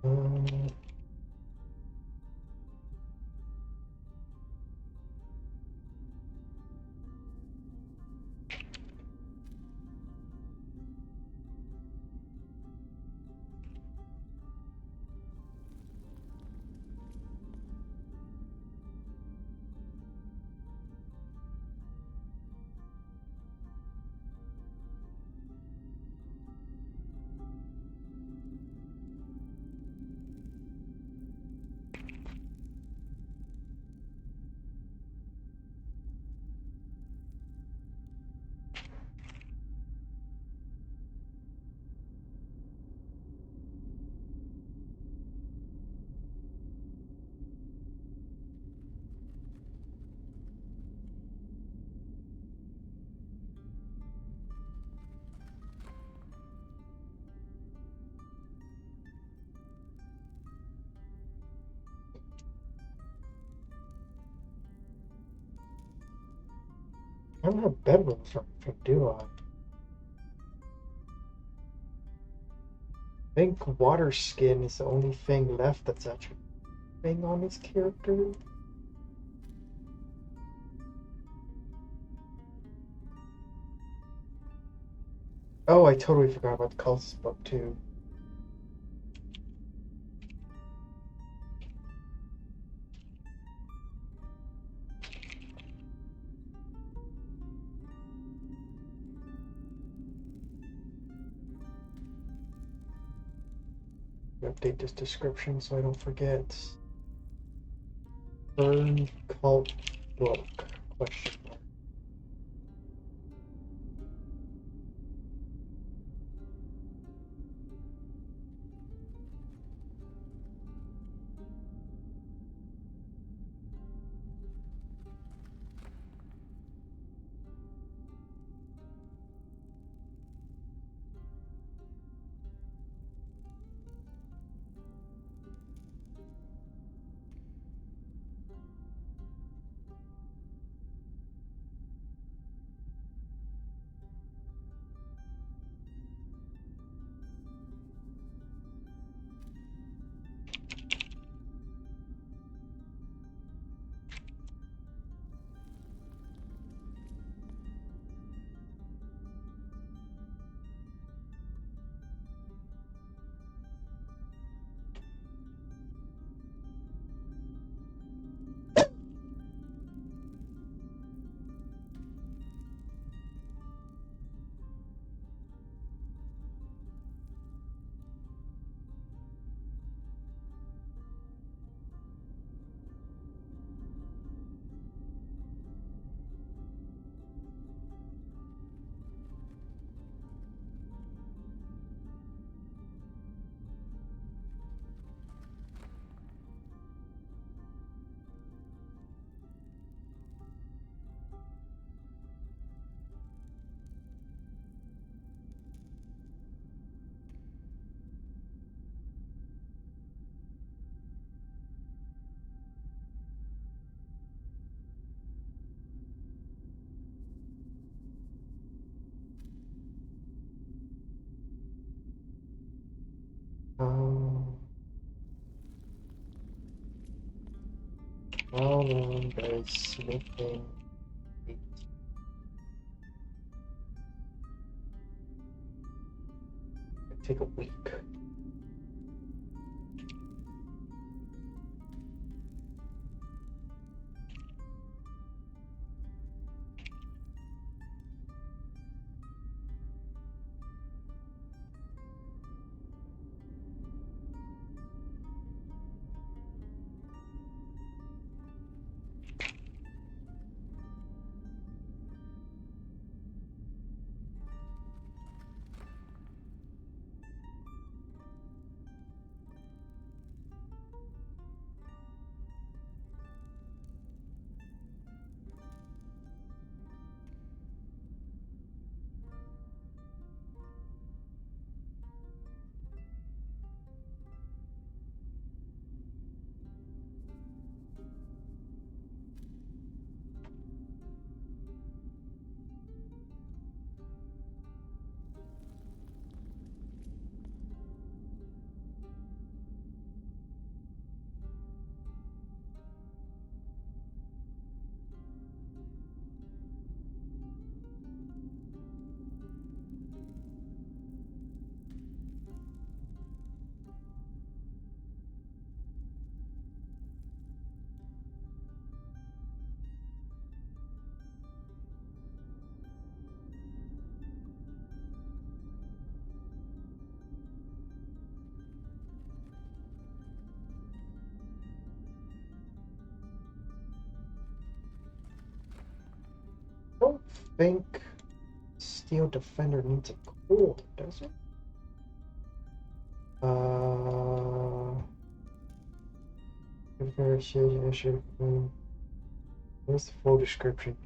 Um, I don't have bedroom for anything, do I? I think water skin is the only thing left that's actually a thing on this character. Oh, I totally forgot about the Cultist book too. Update this description so I don't forget. Burn cult book? Question mark. How long does smithing take? Take a week. I don't think Steel Defender needs a cold, does it? Where's the full description?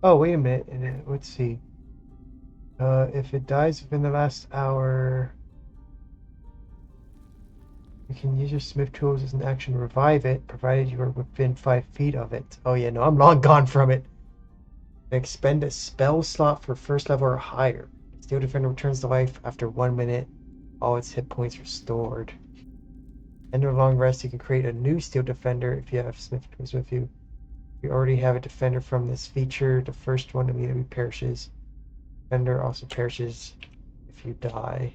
Oh, wait a minute. Let's see. If it dies within the last hour, you can use your smith tools as an action to revive it, provided you are within 5 feet of it. Oh yeah, no, I'm long gone from it. Expend a spell slot for first level or higher. Steel Defender returns to life after 1 minute. All its hit points restored. End of a long rest, you can create a new Steel Defender if you have smith tools with you. If you already have a defender from this feature, the first one immediately perishes. Defender also perishes if you die.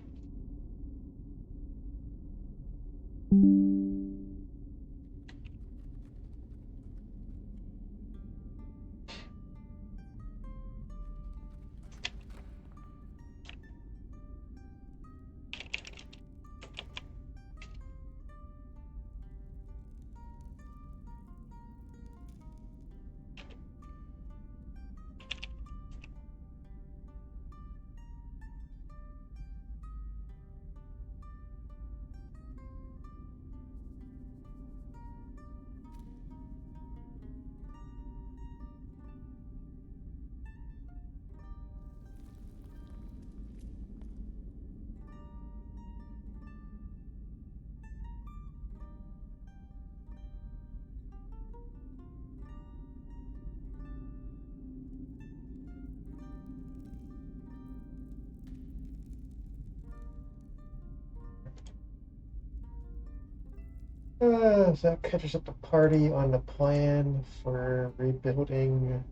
So that catches up the party on the plan for rebuilding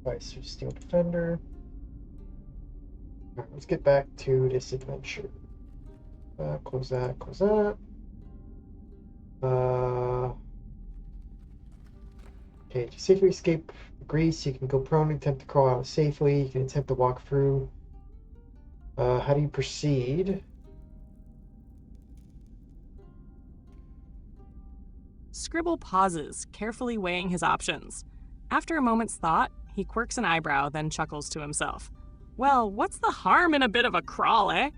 Vice Steel Defender. Alright, let's get back to this adventure. Close that, close that. Okay, to safely escape grease, you can go prone and attempt to crawl out safely. You can attempt to walk through. How do you proceed? Scribble pauses, carefully weighing his options. After a moment's thought, he quirks an eyebrow, then chuckles to himself. Well, what's the harm in a bit of a crawl, eh?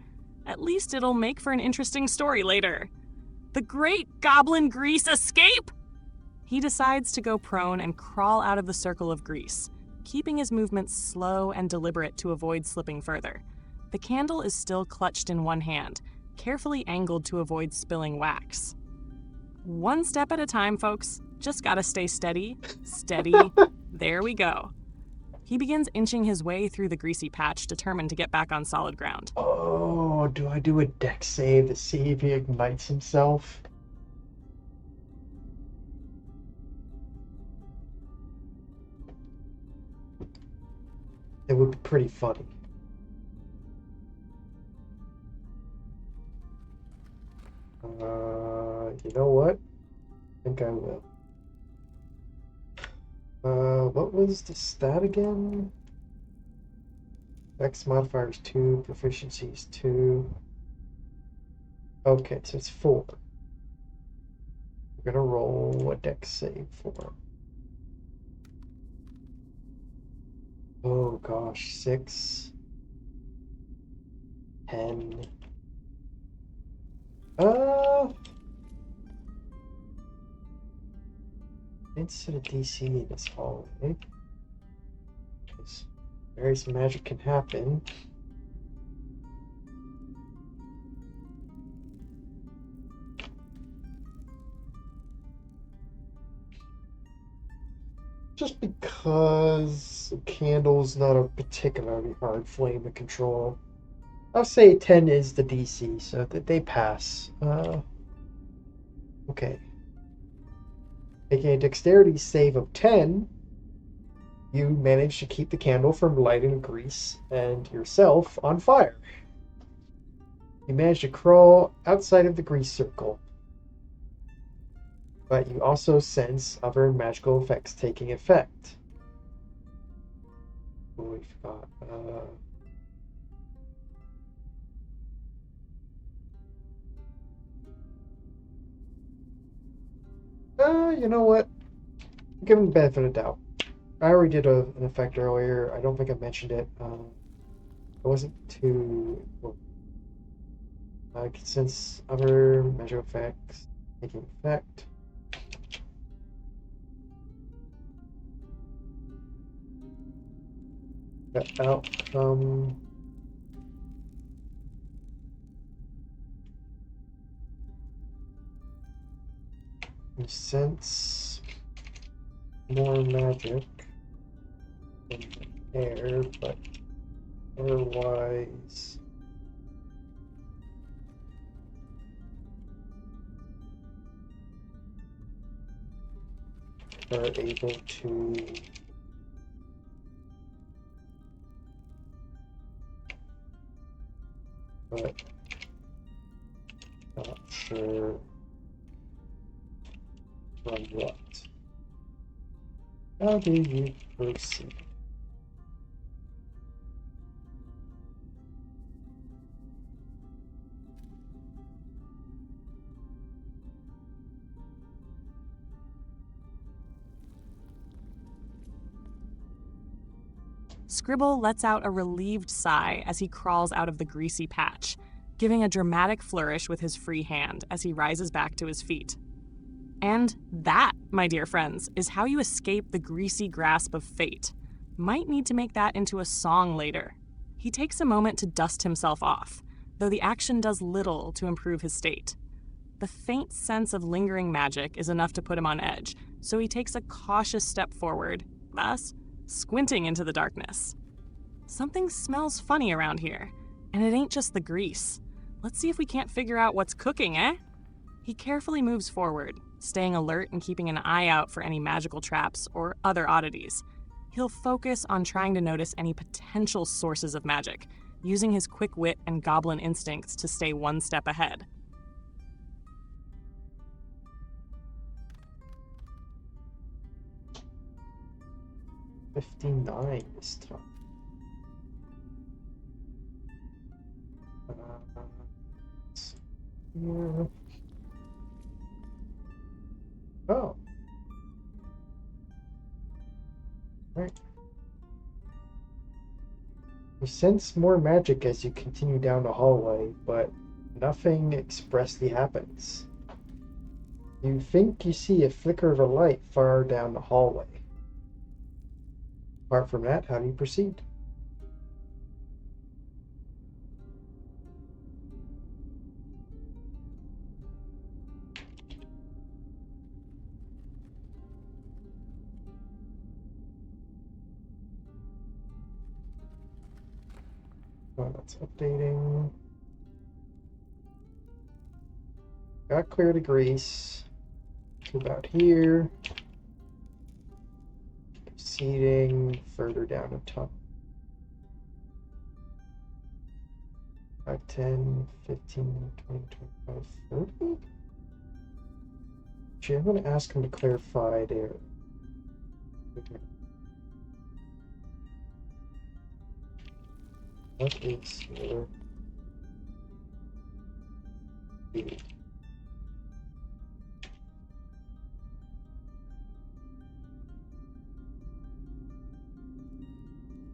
At least it'll make for an interesting story later. The Great Goblin Grease Escape! He decides to go prone and crawl out of the circle of grease, keeping his movements slow and deliberate to avoid slipping further. The candle is still clutched in one hand, carefully angled to avoid spilling wax. One step at a time, folks. Just gotta stay steady, steady. There we go. He begins inching his way through the greasy patch, determined to get back on solid ground. Oh, do I do a dex save to see if he ignites himself? It would be pretty funny. You know what? I think I will. What was the stat again? Dex modifier is 2, proficiency is 2. Okay, so it's 4. We're gonna roll a dex save for him. Oh gosh, 6, 10. Instead of DC in this hallway, because various magic can happen. Just because a candle's not a particularly hard flame to control. I'll say 10 is the DC, so that they pass. Okay. Making a dexterity save of 10, you manage to keep the candle from lighting grease and yourself on fire. You manage to crawl outside of the grease circle, but you also sense other magical effects taking effect. Oh, we forgot. You know what? Give him the benefit of the doubt. I already did an effect earlier. I don't think I mentioned it. It wasn't too. Well, I can sense other magical effects taking effect. The outcome. You sense more magic in the air, but otherwise are able to but not sure from what. How do you proceed? Scribble lets out a relieved sigh as he crawls out of the greasy patch, giving a dramatic flourish with his free hand as he rises back to his feet. And that, my dear friends, is how you escape the greasy grasp of fate. Might need to make that into a song later. He takes a moment to dust himself off, though the action does little to improve his state. The faint sense of lingering magic is enough to put him on edge, so he takes a cautious step forward, thus squinting into the darkness. Something smells funny around here, and it ain't just the grease. Let's see if we can't figure out what's cooking, eh? He carefully moves forward, staying alert and keeping an eye out for any magical traps or other oddities. He'll focus on trying to notice any potential sources of magic, using his quick wit and goblin instincts to stay one step ahead. $59 this time. Yeah. Oh. Right. You sense more magic as you continue down the hallway, but nothing expressly happens. You think you see a flicker of a light far down the hallway. Apart from that, how do you proceed? Oh, that's updating. Got clear to grease. To about here. Proceeding further down the top. 5, 10, 15, 20, 25, 30? Actually, I'm going to ask him to clarify there. What is your speed?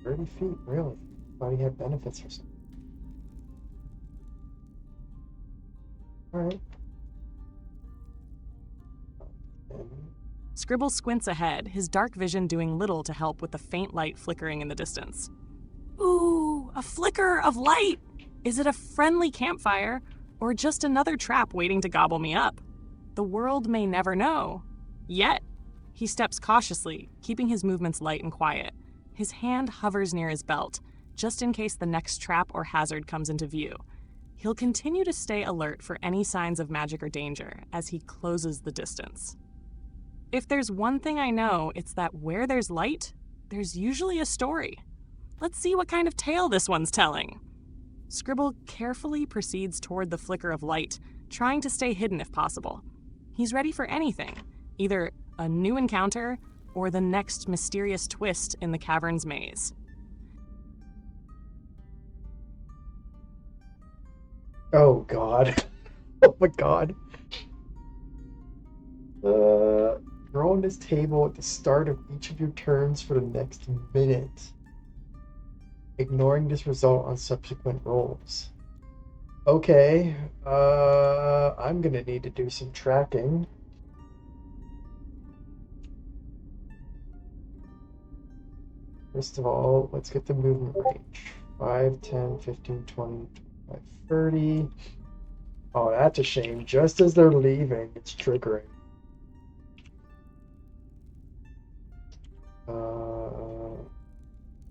30 feet, really? Thought he had benefits or something. Alright. Scribble squints ahead, his dark vision doing little to help with the faint light flickering in the distance. Ooh, a flicker of light! Is it a friendly campfire, or just another trap waiting to gobble me up? The world may never know. Yet, he steps cautiously, keeping his movements light and quiet. His hand hovers near his belt, just in case the next trap or hazard comes into view. He'll continue to stay alert for any signs of magic or danger as he closes the distance. If there's one thing I know, it's that where there's light, there's usually a story. Let's see what kind of tale this one's telling. Scribble carefully proceeds toward the flicker of light, trying to stay hidden if possible. He's ready for anything, either a new encounter or the next mysterious twist in the cavern's maze. Oh god. Oh my god. Draw on this table at the start of each of your turns for the next minute, ignoring this result on subsequent rolls. Okay, I'm gonna need to do some tracking. First of all, let's get the movement range. 5, 10, 15, 20, 25, 30. Oh, that's a shame. Just as they're leaving, it's triggering.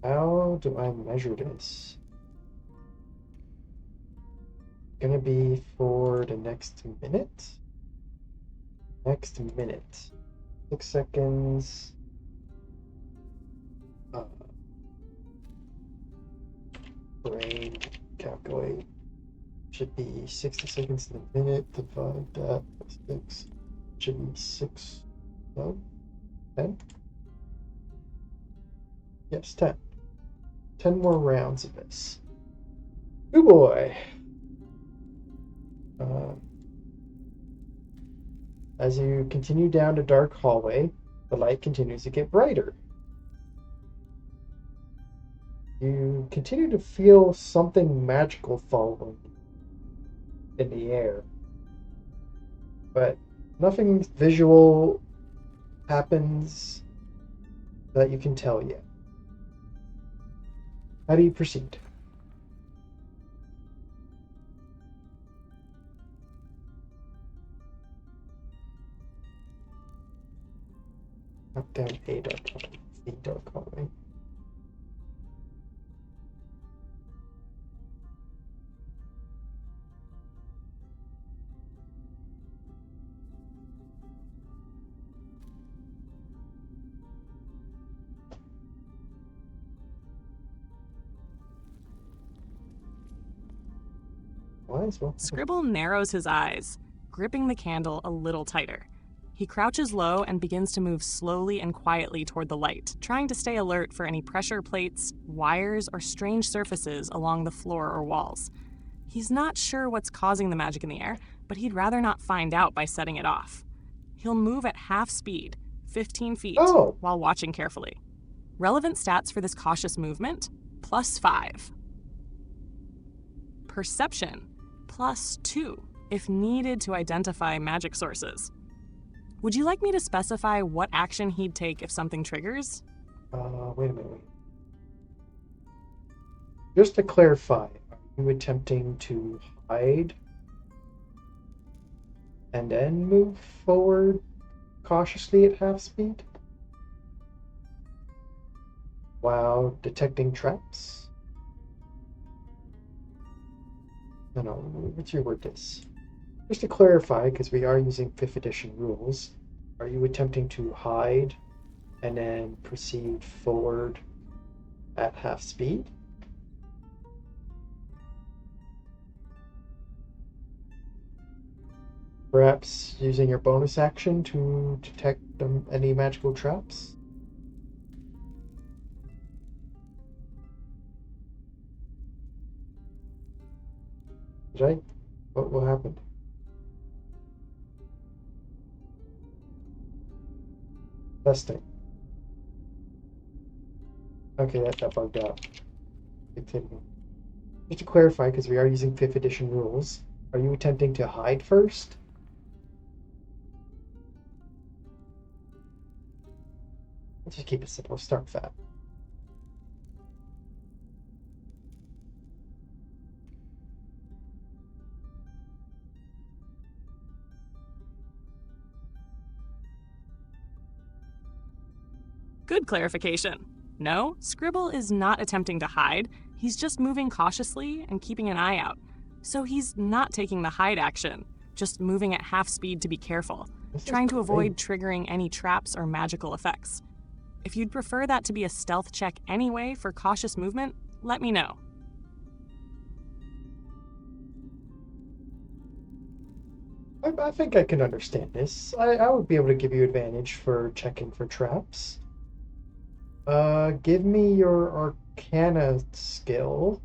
How do I measure this? Gonna be for the next minute? Next minute. 6 seconds. Brain calculate. Should be 60 seconds in a minute. Divide that by 6. Should be 6. No? 10? Yes, 10. 10 more rounds of this. Oh boy! As you continue down the dark hallway, the light continues to get brighter. You continue to feel something magical following in the air, but nothing visual happens that you can tell yet. How do you proceed? Up, down, A, dark hallway, C, dark hallway. Scribble narrows his eyes, gripping the candle a little tighter. He crouches low and begins to move slowly and quietly toward the light, trying to stay alert for any pressure plates, wires, or strange surfaces along the floor or walls. He's not sure what's causing the magic in the air, but he'd rather not find out by setting it off. He'll move at half speed, 15 feet, while watching carefully. Relevant stats for this cautious movement, +5. Perception, +2, if needed to identify magic sources. Would you like me to specify what action he'd take if something triggers? Wait a minute. Just to clarify, are you attempting to hide and then move forward cautiously at half speed while detecting traps? No, what's your word this? Just to clarify, because we are using 5th edition rules, are you attempting to hide and then proceed forward at half speed? Perhaps using your bonus action to detect any magical traps? Did I? What happened? Testing. Okay, that bugged out. Continue. Just to clarify, because we are using 5th edition rules, are you attempting to hide first? Let's just keep it simple. Start with that. Good clarification. No, Scribble is not attempting to hide. He's just moving cautiously and keeping an eye out. So he's not taking the hide action, just moving at half speed to be careful, trying to avoid triggering any traps or magical effects. If you'd prefer that to be a stealth check anyway for cautious movement, let me know. I think I can understand this. I would be able to give you advantage for checking for traps. Give me your Arcana skill,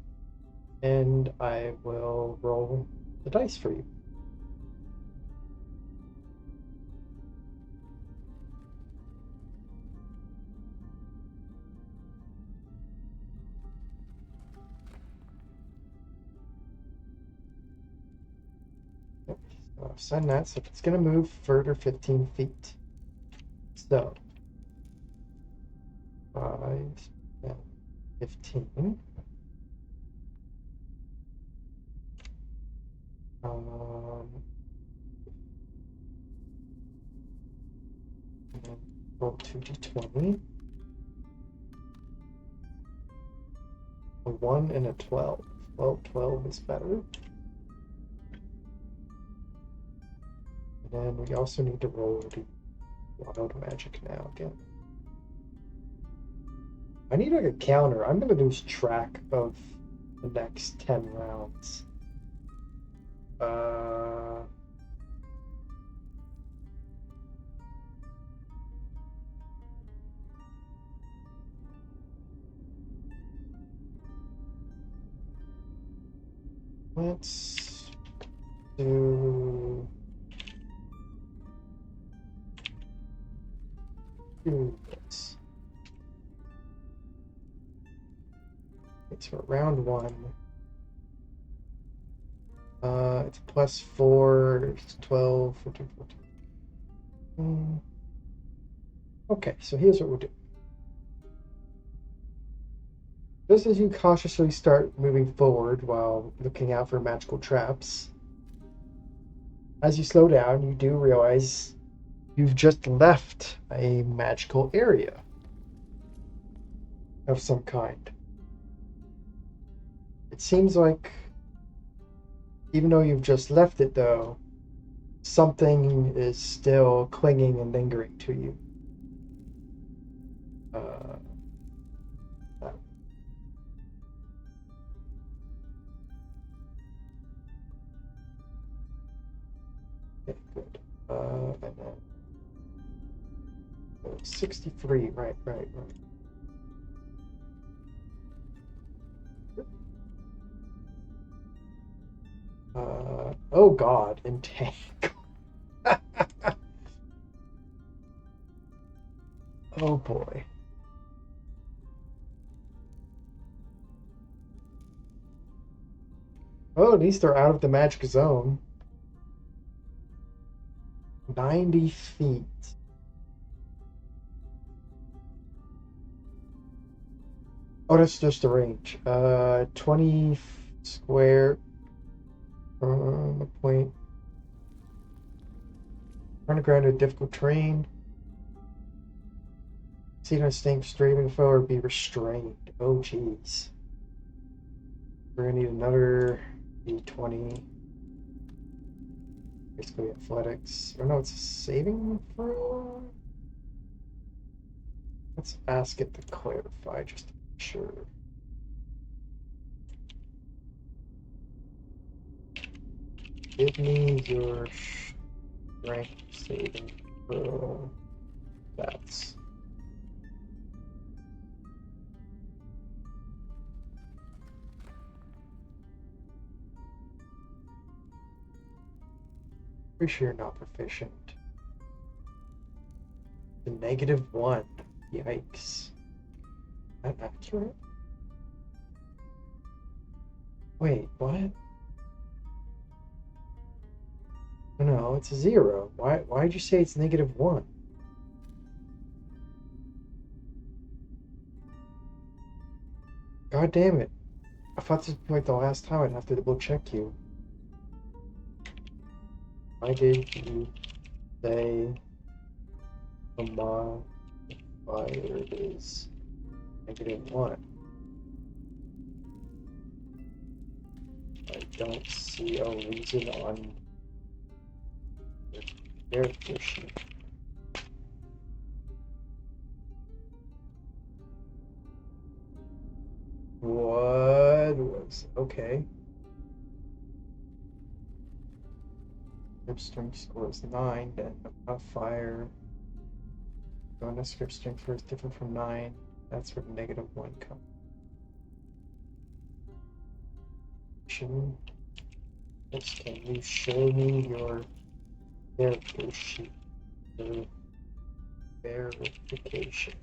and I will roll the dice for you. Okay, so I've sent that, so it's going to move further 15 feet. So, 5, 10, 15. And then roll 2d20. A 1 and a 12. Well, 12 is better. And then we also need to roll the wild magic now again. I need like a counter. I'm going to lose track of the next 10 rounds. Let's do this. Okay, so round 1. It's plus 4, it's 12, 14, 14. Okay, so here's what we'll do. Just as you cautiously start moving forward while looking out for magical traps, as you slow down, you do realize you've just left a magical area of some kind. It seems like, even though you've just left it, though, something is still clinging and lingering to you. Okay, good. And then 63, right. Oh God, entangle. Oh boy. Oh, at least they're out of the magic zone. 90 feet. Oh, that's just the range. 20 square. The point. Underground, a difficult terrain. See on a stink streaming foe or be restrained. Oh, jeez. We're gonna need another D20. Basically athletics. Or no, it's a saving throw? Let's ask it to clarify just to be sure. Give me your strength saving throw. That's pretty sure you're not proficient. The -1. Yikes. That accurate? Wait, what? No, it's a 0. Why'd you say it's -1? God damn it. I thought this was like the last time I'd have to double check you. Why did you say the modifier is -1? I don't see a reason on the character sheet. What was okay? Script strength score is 9, then the modifier going to script strength score is different from 9. That's where the -1 comes. Can you show me your character sheet for verification?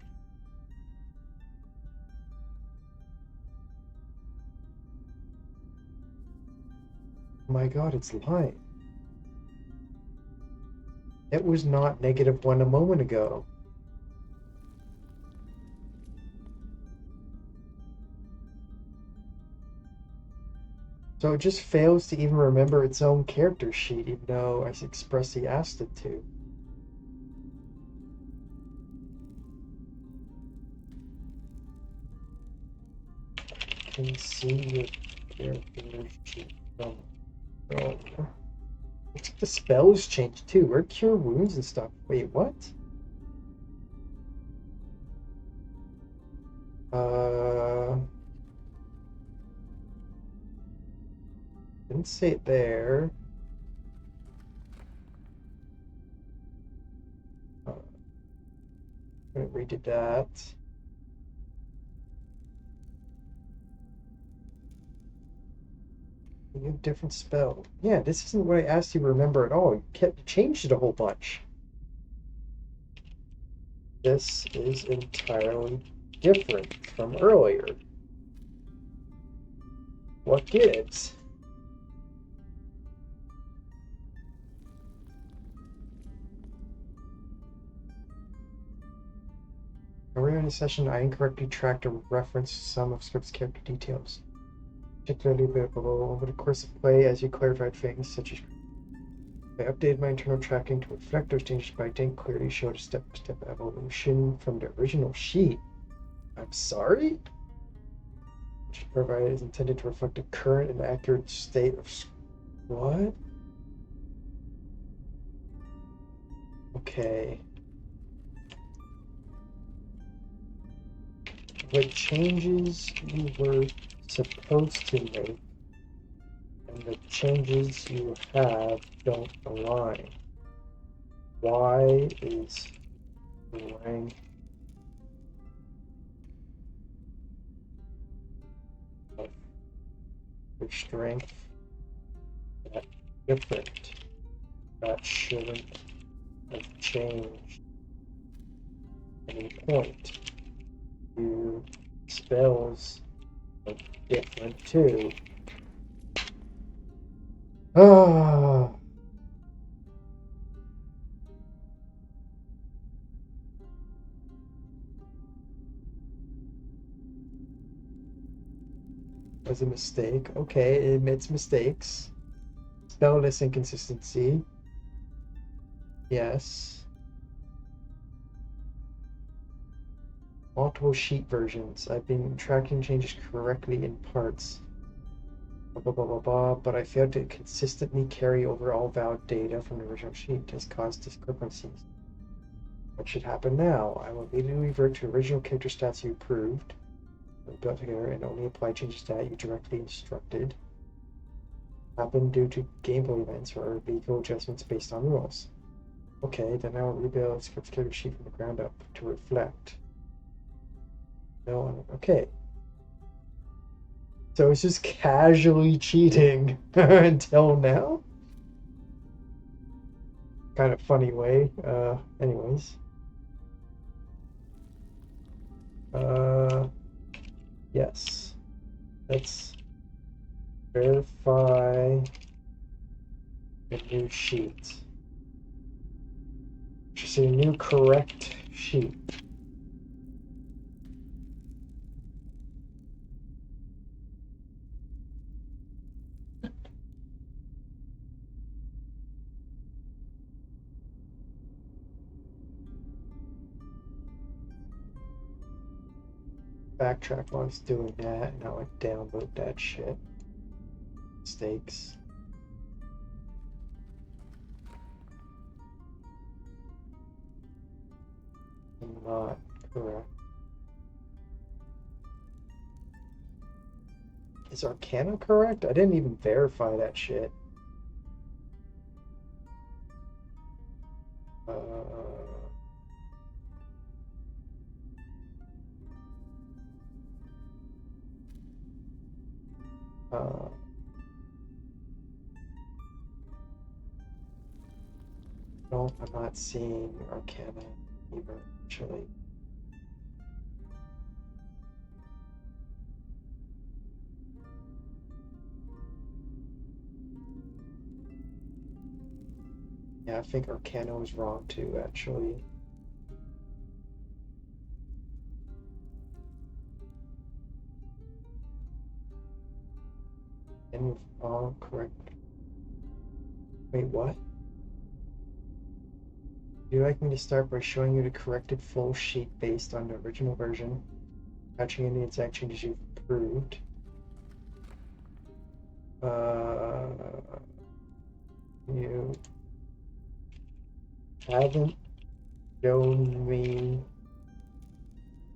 Oh my god, it's lying. It was not -1 a moment ago. So it just fails to even remember its own character sheet, even though I expressly asked it to. I can see your character sheet from earlier. Looks like the spells changed too. Where cure wounds and stuff. Wait, what? Didn't say it there. I'm gonna redid that. You have different spell. Yeah, this isn't what I asked you to remember at all. You changed it a whole bunch. This is entirely different from earlier. What gives? Earlier in the session, I incorrectly tracked or referenced some of Script's character details, particularly below. Over the course of play, as you clarified things, such as I updated my internal tracking to reflect those changes, but I didn't clearly show the step-by-step evolution from the original sheet. I'm sorry? Which provided is intended to reflect the current and accurate state of... What? Okay. What changes you were supposed to make and the changes you have don't align. Why is the rank of your strength that different? That shouldn't have changed any point. Your spells are different too. Ah. Was a mistake. Okay, it admits mistakes. Spell list inconsistency. Yes. Multiple sheet versions. I've been tracking changes correctly in parts. blah, blah, blah, blah, blah, but I failed to consistently carry over all valid data from the original sheet. This caused discrepancies. What should happen now? I will immediately revert to original character stats you approved, built together, and only apply changes that you directly instructed. Happen due to gameplay events or legal adjustments based on rules. Okay, then I will rebuild script character sheet from the ground up to reflect. No, okay. So it's just casually cheating until now? Kind of funny way. Anyways. Yes. Let's verify the new sheet. Just a new correct sheet. Backtrack while I was doing that, and now I download that shit. Mistakes. Not correct. Is Arcana correct? I didn't even verify that shit. No, I'm not seeing Arcana either, actually. Yeah, I think Arcana was wrong too, actually. And all correct. Wait, what? Would you like me to start by showing you the corrected full sheet based on the original version, matching any exact changes you've approved? You haven't shown me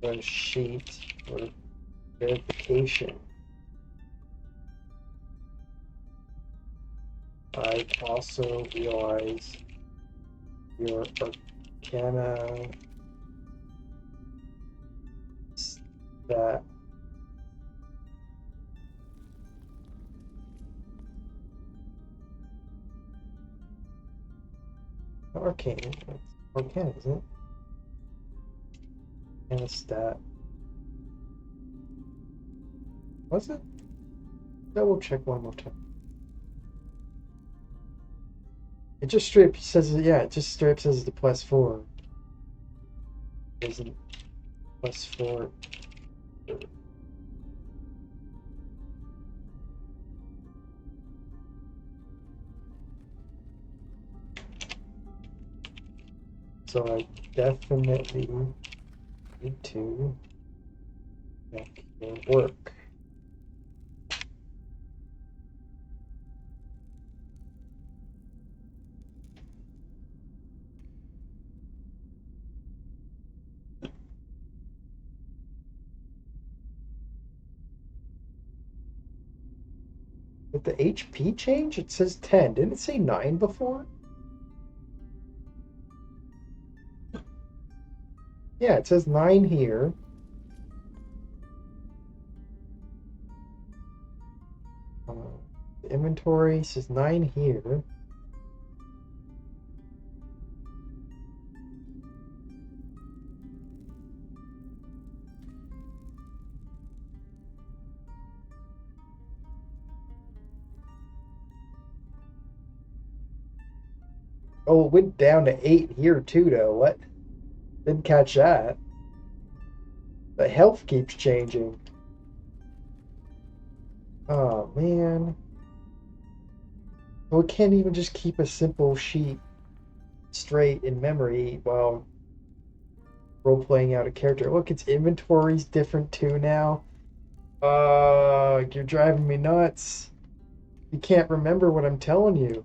the sheet for verification. I also realize your Arcana that Arcana. It's Arcana, isn't it? And a stat. Was it? Double check one more time. It just straight says, yeah, it just straight says the +4. It isn't +4. So I definitely need to check your work. Did the HP change? It says 10. Didn't it say 9 before? Yeah, it says 9 here. The inventory says 9 here. Oh, it went down to 8 here too, though. What? Didn't catch that. The health keeps changing. Oh, man. Well, it can't even just keep a simple sheet straight in memory while role-playing out a character. Look, its inventory's different too now. You're driving me nuts. You can't remember what I'm telling you.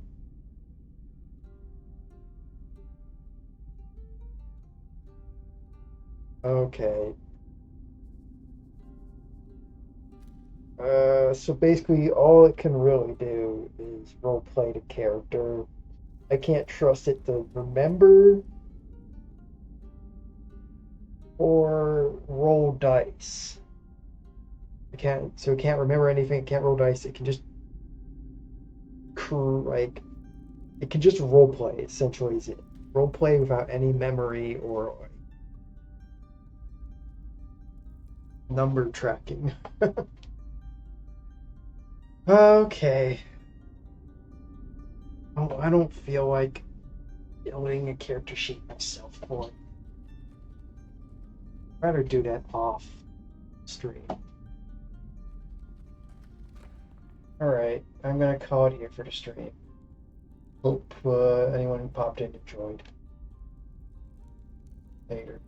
Okay. So basically all it can really do is roleplay the character. I can't trust it to remember or roll dice. So it can't remember anything, it can't roll dice, it can just like it can just roleplay essentially is it. Roleplay without any memory or number tracking. Okay. Oh, I don't feel like building a character sheet myself for it. I'd rather do that off stream. Alright, I'm gonna call it here for the stream. Hope anyone who popped in enjoyed. Later.